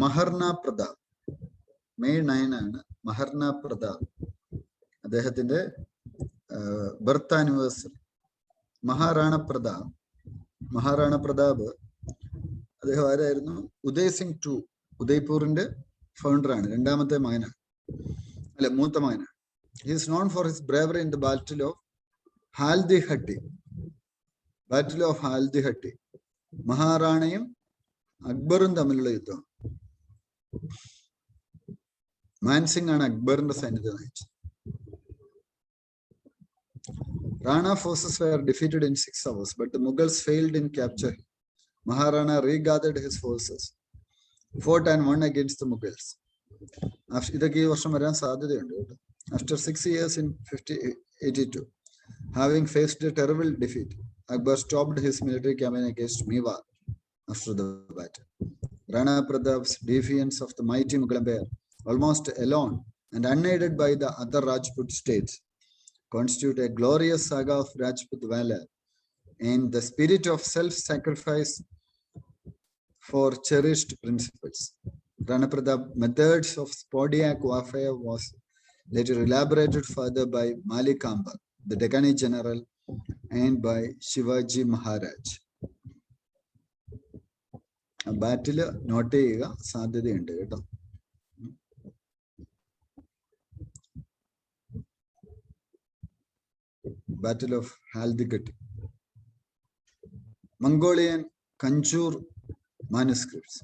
Maharana Pratap, May 9 ആണ് മഹർണ പ്രതാപ്, അദ്ദേഹത്തിന്റെ ബർത്ത് ആനിവേഴ്സറി. മഹാറാണ പ്രതാപ് അദ്ദേഹം ആരായിരുന്നു? ഉദയ് സിംഗ് 2 ഉദയ്പൂരിന്റെ ഫൗണ്ടറാണ്. രണ്ടാമത്തെ മകനാണ്, അല്ലെ മൂത്ത മകനാണ്. He is known for his bravery in the battle of ഹാൽദിഹട്ടി. മഹാറാണയും അക്ബറും തമ്മിലുള്ള യുദ്ധം. മാൻസിംഗ് ആണ് അക്ബറിന്റെ സൈന്യത്തെ നയിച്ചത്. Rana forces were defeated in 6 hours, but the Mughals failed in capturing. Maharana regathered his forces, fought and won against the Mughals. ഇതൊക്കെ ഈ വർഷം വരാൻ സാധ്യതയുണ്ട് കേട്ടോ. After 6 years in 1582, having faced a terrible defeat, Akbar stopped his military campaign against Mewar after the battle. Rana Pratap's defiance of the mighty Mughal Empire, almost alone and unaided by the other Rajput states, constitute a glorious saga of Rajput valor and the spirit of self-sacrifice for cherished principles. Rana Pratap methods of Spodyak warfare was later elaborated further by Malik Kamba, the Deccani general, and by Shivaji Maharaj. A battle note ചെയ്യുക, സാധ്യതയുണ്ട് കേട്ടോ. Battle of Haldigati. Mongolian Kanjur manuscripts.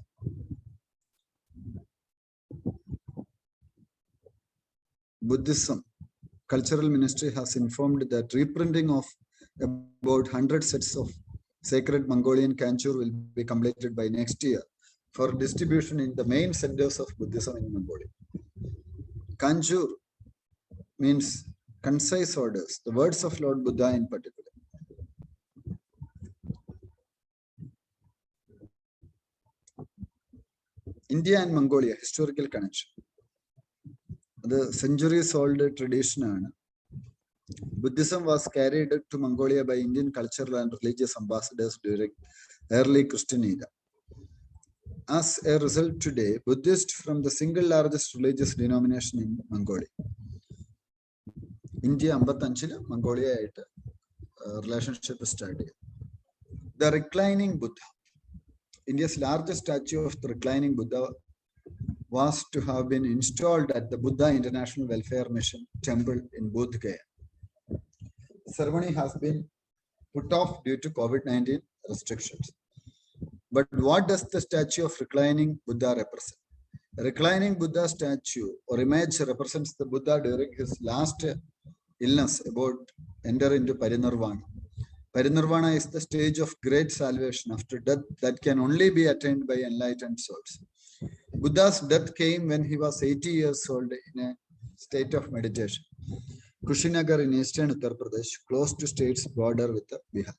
Buddhism Cultural Ministry has informed that reprinting of about 100 sets of sacred Mongolian Kanjur will be completed by next year for distribution in the main centers of Buddhism in Mongolia. Kanjur means concise orders, the words of Lord Buddha in particular. India and Mongolia, historical connection. The centuries-old tradition. Buddhism was carried to Mongolia by Indian cultural and religious ambassadors during early Christian era. As a result, today, Buddhists from the single largest religious denomination in Mongolia. India 55 Mongolia relationship started. The reclining Buddha. India's largest statue of the reclining Buddha was to have been installed at the Buddha International Welfare Mission Temple in Bodh Gaya. Ceremony has been put off due to COVID-19 restrictions. But what does the statue of reclining Buddha represent? A reclining Buddha statue or image represents the Buddha during his last illness, about enter into parinirvana. Parinirvana is the stage of great salvation after death that can only be attained by enlightened souls. Buddha's death came when he was 80 years old in a state of meditation. Kushinagar in eastern Uttar Pradesh, close to state's border with Bihar.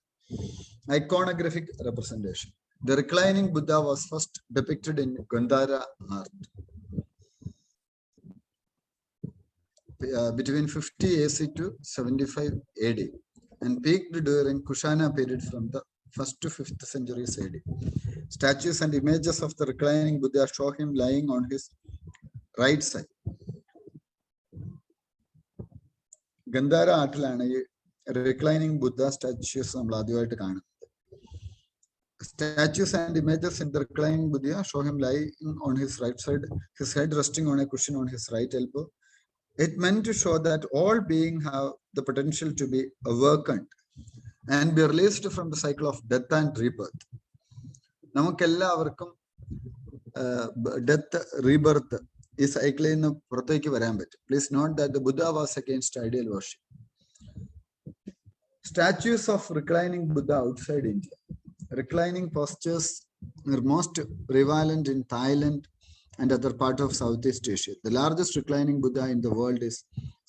Iconographic representation. The reclining Buddha was first depicted in Gandhara art. Between 50 AC to 75 AD and peaked during Kushana period from the 1st to 5th centuries AD. Statues and images of the reclining Buddha show him lying on his right side. Gandhara ആർട്ടിലാണ് ഈ reclining Buddha statues നമ്മൾ ആദ്യമായിട്ട് കാണുന്നത്. Statues and images in the reclining Buddha show him lying on his right side, his head resting on a cushion on his right elbow. It meant to show that all beings have the potential to be awakened and be released from the cycle of death and rebirth. നമുക്കെല്ലാവർക്കും death, rebirth ഈ സൈക്കിളിൽ നിന്ന് പുറത്തേക്ക് വരാൻ പറ്റും. Please note that the Buddha was against ideal worship. Statues of reclining Buddha outside India. Reclining postures are most prevalent in Thailand and other part of Southeast Asia. The largest reclining Buddha in the world is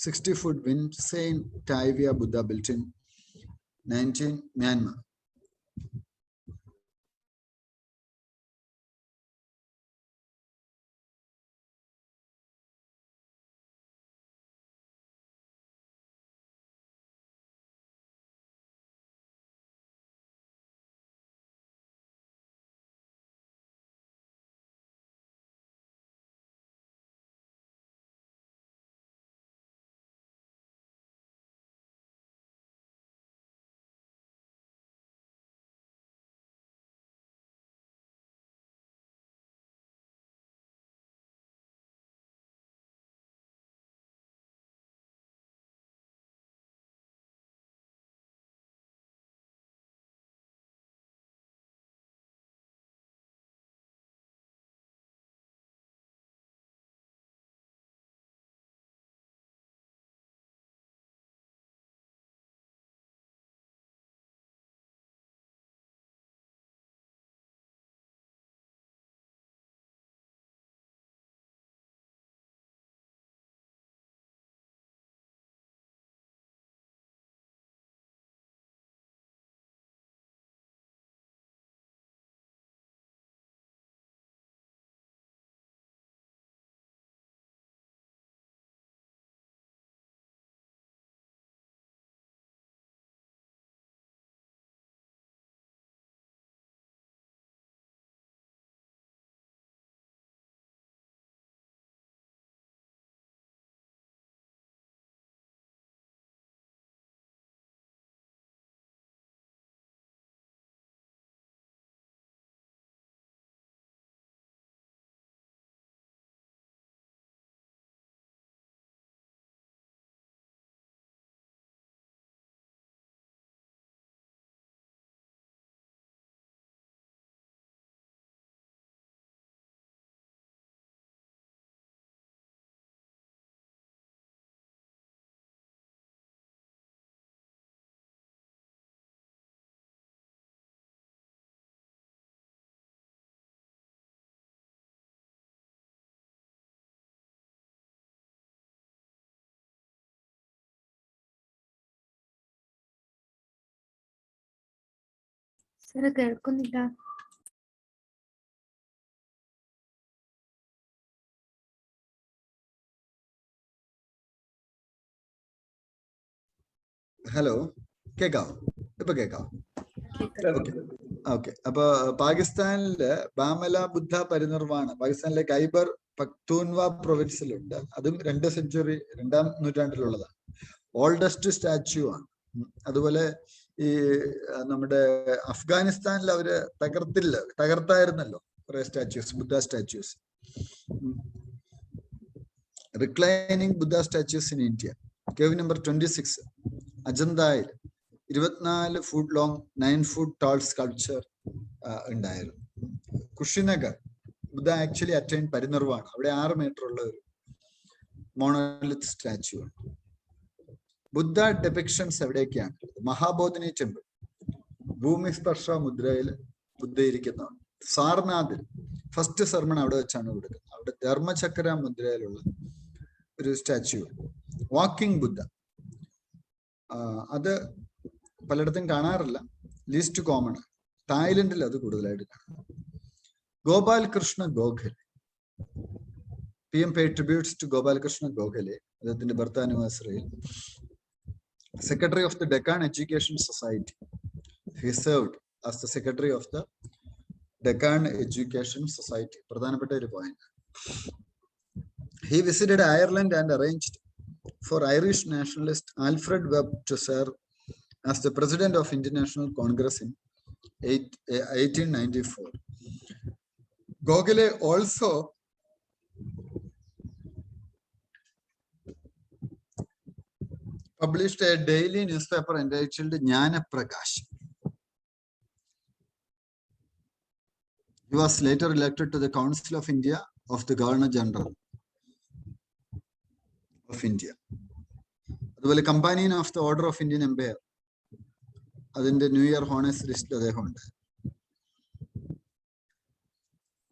60-foot Vincent Taivia Buddha built in 19 Myanmar. Sir കേൾക്കുന്നില്ല. Hello, കേക്കാവോ? ഇപ്പൊ കേക്കാവോ? Okay. അപ്പൊ പാകിസ്ഥാനില് ബാമല ബുദ്ധ പരിനിർവാണ പാകിസ്ഥാനിലെ ഖൈബർ പക്തൂൺവ പ്രൊവിൻസിലുണ്ട്. അതും 2ാം നൂറ്റാണ്ടിലുള്ളതാണ്. Oldest statue ആണ്. അതുപോലെ ഈ നമ്മുടെ അഫ്ഗാനിസ്ഥാനിൽ അവര് തകർത്തായിരുന്നല്ലോ കുറെ statues, Buddha statues. Reclining Buddha statues in India. Cave number 26. Ajanta 24 foot long, 9 foot tall sculpture ഉണ്ടായിരുന്നു. Kushinagar, Buddha actually attained Parinirvana. അവിടെ 6 meter ഉള്ള ഒരു monolith statue. Buddha depictions എവിടെയൊക്കെയാണ്? മഹാബോധിനി ടെമ്പിൾ, ഭൂമി സ്പർശ മുദ്രയിൽ ബുദ്ധ ഇരിക്കുന്നതാണ്. സാർനാഥിൽ ഫസ്റ്റ് സർമൺ അവിടെ വെച്ചാണ് കൊടുക്കുന്നത്. അവിടെ ധർമ്മചക്ര മുദ്രയിലുള്ള ഒരു സ്റ്റാച്യു. വാക്കിംഗ് ബുദ്ധ, അത് പലയിടത്തും കാണാറില്ല, ലീസ്റ്റ് കോമൺ. തായ്ലൻഡിൽ അത് കൂടുതലായിട്ട് കാണാം. Gopal Krishna Gokhale, PM paid tributes to Gopal Krishna Gokhale, അദ്ദേഹത്തിന്റെ birth ആനിവേഴ്സറിയിൽ. Secretary of the Deccan Education Society. He served as the secretary of the Deccan Education Society. പ്രധാനപ്പെട്ട ഒരു point. He visited Ireland and arranged for Irish nationalist Alfred Webb to serve as the president of Indian National Congress in 1894. Gokhale also published a daily newspaper entitled Jnana Prakash. He was later elected to the Council of India of the Governor General of India. അതുപോലെ Companion of the Order of Indian Empire, അതിന്റെ new year honours ലിസ്റ്റിൽ അദ്ദേഹം ഉണ്ട്.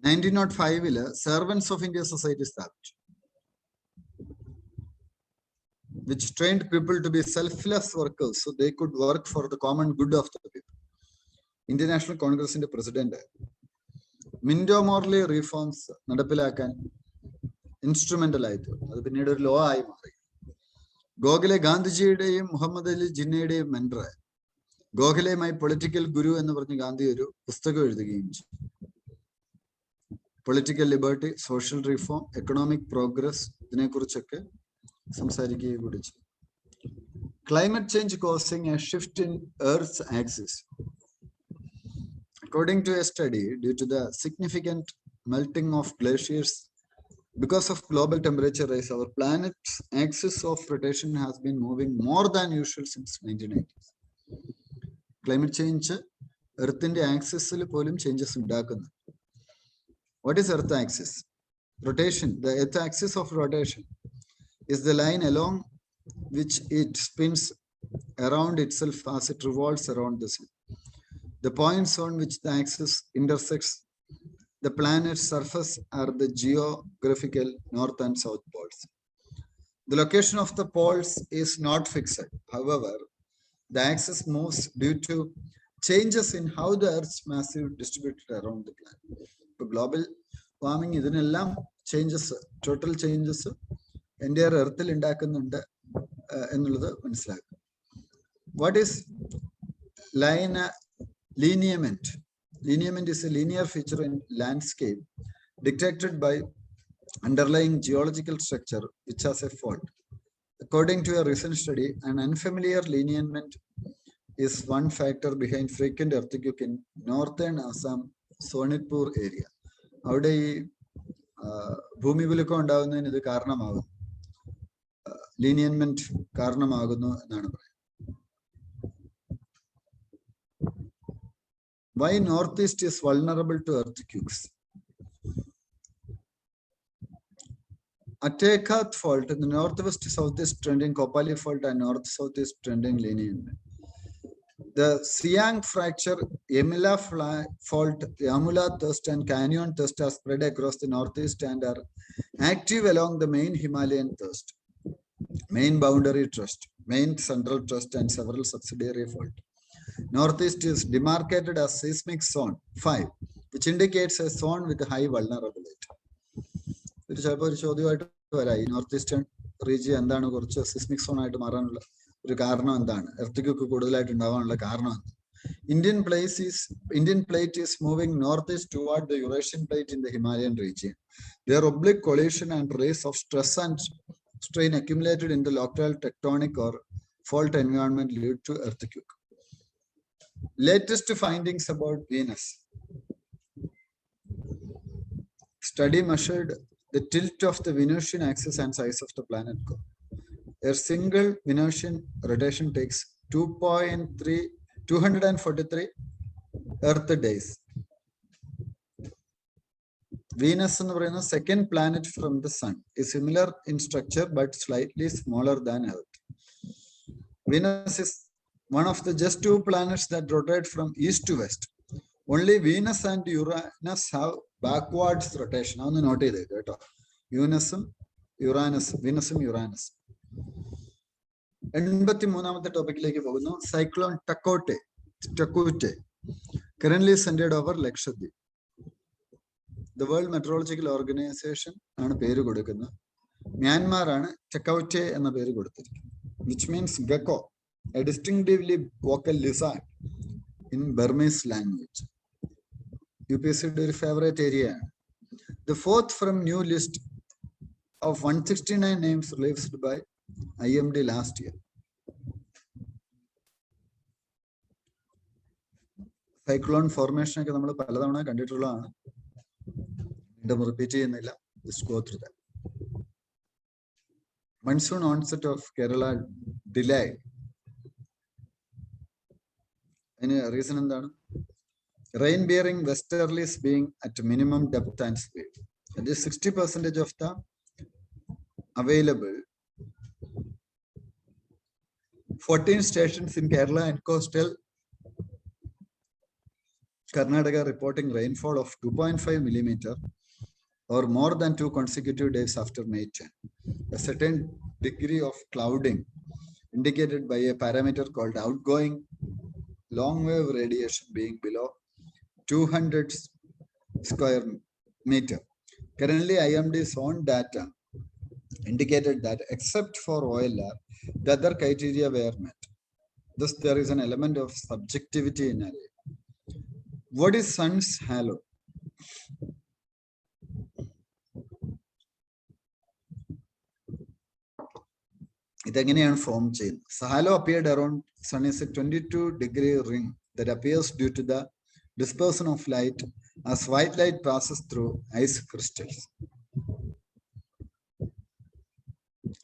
1905 servants of India society സ്ഥാപിച്ചു, which trained people to be selfless workers so they could work for the common good of the people. Indian National Congress ന്റെ president. Minto Morley reforms നടപ്പിലാക്കാൻ instrumental ആയി തീർന്നു. അത് പിന്നീട് ഒരു ലോ ആയി മാറി. ഗോഖലെ ഗാന്ധിജിയുടെയും മുഹമ്മദ് അലി ജിന്നയുടെയും മെന്റർ. ഗോഖലെയുമായി പൊളിറ്റിക്കൽ ഗുരു എന്ന് പറഞ്ഞ് ഗാന്ധി ഒരു പുസ്തകം എഴുതുകയും ചെയ്തു. Political liberty, social reform, economic progress, ഇതിനെക്കുറിച്ചൊക്കെ സംസാരിക്കുകയും കൂടി ചെയ്തു. Climate change causing a shift in Earth's axis. According to a study, due to the significant melting of glaciers because of global temperature rise, our planet's axis of rotation has been moving more than usual since 1980s. Climate change Earth's axis il polum changes undakunnu. What is Earth axis? Rotation. The Earth axis of rotation is the line along which it spins around itself as it revolves around the sun. The points on which the axis intersects the planet's surface are the geographical north and south poles. The location of the poles is not fixed. However, the axis moves due to changes in how the Earth's mass is distributed around the planet. So global warming ഇതിനെല്ലാം changes, total changes entire എർത്തിൽ ഉണ്ടാക്കുന്നുണ്ട് എന്നുള്ളത് മനസ്സിലാക്കുക. What is lineament? Lineament is a linear feature in landscape dictated by underlying geological structure which has a fault. According to a recent study, an unfamiliar lineament is one factor behind frequent earthquake in northern Assam, Sonitpur area. അവിടെ ഈ ഭൂമികുലുക്കം ഉണ്ടാകുന്നതിന് ഇത് കാരണമാകുന്നു, ലീനിയൻമെന്റ് കാരണമാകുന്നു എന്നാണ് പറയുന്നത്. Why Northeast is vulnerable to earthquakes? Atekat fault in the northwest southeast trending Kopali fault and north southeast trending lineament. The Siang fracture, Yamula fault, Yamula thrust and Canyon thrust are spread across the northeast and are active along the main Himalayan thrust, main boundary thrust, main central thrust and several subsidiary fault. Northeast is demarcated as seismic zone 5, which indicates a zone with high vulnerability. ചിലപ്പോൾ ഒരു ചോദ്യമായിട്ട് വരാം, ഈ north eastern region എന്താണ് കുറച്ച് seismic zone ആയിട്ട് മാറാനുള്ള ഒരു കാരണം എന്താണ്, എർത്തിക്കൊക്കെ കൂടുതലായിട്ട് ഉണ്ടാവാനുള്ള കാരണം എന്താണ്? Indian plate is moving northeast toward the Eurasian plate in the Himalayan region. Their oblique collision and race of stress and strain accumulated in the local tectonic or fault environment lead to earthquake. Latest findings about Venus. study measured the tilt of the Venusian axis and size of the planet core. A single Venusian rotation takes 243 Earth days. Venus എന്ന് പറയുന്ന second planet from the sun is similar in structure but slightly smaller than Earth. Venus is one of the just two planets that rotate from east to west. Only Venus and Uranus have backwards rotation. Now note it. Venusum, Uranus. 83ാമത്തെ ടോപ്പിക്കിലേക്ക് പോകുന്നു. Cyclone Tauktae currently centered over Lakshadweep. The World Meteorological Organization ആണ് പേര് കൊടുക്കുന്നത്. Myanmar ആണ് ടക്കോട്ടെ എന്ന പേര് കൊടുത്തിരിക്കുന്നത്, which means gecko, a distinctively vocal lizard in Burmese language. UPSCയുടെ ഒരു favorite area ആണ്. The fourth from new list of 169 names released by IMD last year. Cyclone formation ഒക്കെ നമ്മൾ പലതവണ കണ്ടിട്ടുള്ളതാണ്. വീണ്ടും റിപ്പീറ്റ് ചെയ്യുന്നില്ല. Just go through that. Monsoon onset of Kerala delayed. Any reason എന്താണ്? Rain bearing westerlies being at minimum depth and speed. That is 60% of the available 14 stations in Kerala and coastal Karnataka reporting rainfall of 2.5 millimeter or more than 2 consecutive days after May 10. A certain degree of clouding indicated by a parameter called outgoing long wave radiation being below 200 square meter. Currently, IMD's own data indicated that except for OLR, the other criteria were met. Thus, there is an element of subjectivity in array. What is sun's halo? ഇതെങ്ങനെയാണ് form ചെയ്യുന്നത്? Halo appeared around sun is a 22-degree ring that appears due to the dispersion of light as white light passes through ice crystals.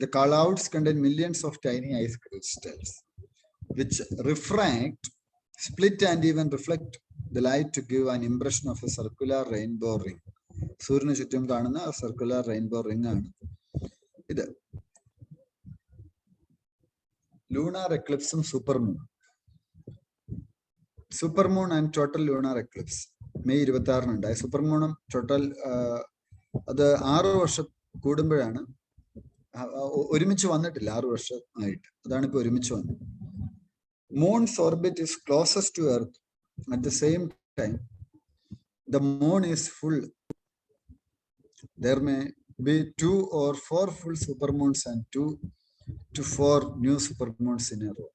The clouds contain millions of tiny ice crystals which refract, split and even reflect the light to give an impression of a circular rainbow ring. സൂര്യന് ചുറ്റും കാണുന്ന circular rainbow ring ആണ് ഇത്. Lunar eclipse and supermoon and total lunar eclipse May 26 ഉണ്ടായി. സൂപ്പർമൂണും total അത് 6 വർഷം കൂടുമ്പോഴാണ് ഒരുമിച്ച് വന്നിട്ടില്ല. 6 വർഷം ആയിട്ട് അതാണ് ഇപ്പൊ ഒരുമിച്ച് വന്നത്. Moon's orbit is closest to Earth. At the same time, the moon is full. There may be 2 or 4 full supermoons and 2 to 4 new supermoons in a row.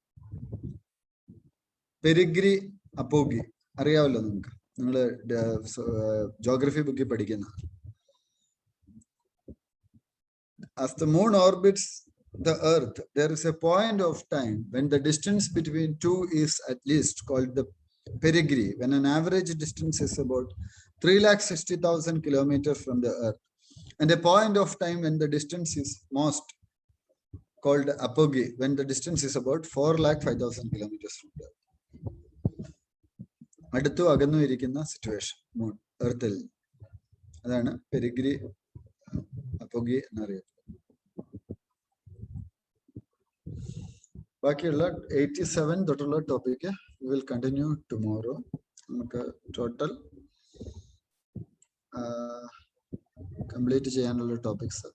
Perigee apogee അറിയാവല്ലോ നിങ്ങൾക്ക്, നിങ്ങൾ ജോഗ്രഫി ബുക്കിൽ പഠിക്കുന്ന. As the moon orbits the earth, there is a point of time when the distance between two is at least called the perigee, when an average distance is about 360,000 kilometers from the earth, and a point of time when the distance is most called apogee, when the distance is about 405,000 kilometers from the earth. അടുത്തു അകന്നു ഇരിക്കുന്ന situation moon എർത്തിൽ, അതാണ് പെരിഗ്രി അപ്പോഗി എന്നറിയപ്പെടുന്നത്. ബാക്കിയുള്ള 87 തൊട്ടുള്ള topic will continue tomorrow. നമുക്ക് total complete ചെയ്യാനുള്ള topics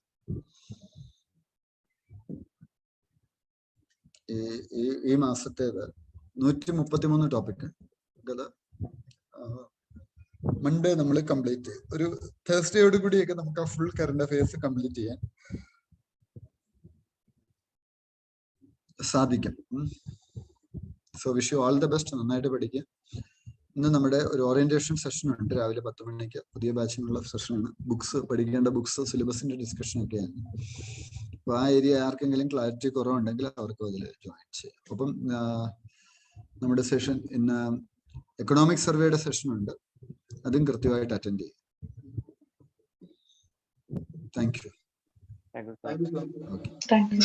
ഈ മാസത്തേത് 133 ടോപ്പിക്. മൺഡേ നമ്മൾ കംപ്ലീറ്റ് ചെയ്യും. ഒരു തേഴ്സ്ഡേയോട് കൂടിയൊക്കെ നമുക്ക് ആ ഫുൾ കറണ്ട് അഫയേഴ്സ് കംപ്ലീറ്റ് ചെയ്യാൻ സാധിക്കും. So wish you all the best. നന്നായിട്ട് പഠിക്കുക. ഇന്ന് നമ്മുടെ ഒരു ഓറിയന്റേഷൻ സെഷൻ ഉണ്ട് രാവിലെ 10 മണിക്ക്. പുതിയ ബാച്ചിനുള്ള സെഷനാണ്. ബുക്സ് പഠിക്കേണ്ട ബുക്സ് സിലബസിന്റെ ഡിസ്കഷൻ ഒക്കെയാണ്. അപ്പൊ ആ ഏരിയ ആർക്കെങ്കിലും ക്ലാരിറ്റി കുറവുണ്ടെങ്കിൽ അവർക്ക് അതിൽ ജോയിൻ ചെയ്യാം. അപ്പം നമ്മുടെ സെഷൻ ഇന്ന് എക്കണോമിക് സർവേയുടെ സെഷൻ ഉണ്ട്, അതും കൃത്യമായിട്ട് അറ്റൻഡ് ചെയ്യും. Thank you. Thank you, sir. Okay. Thank you.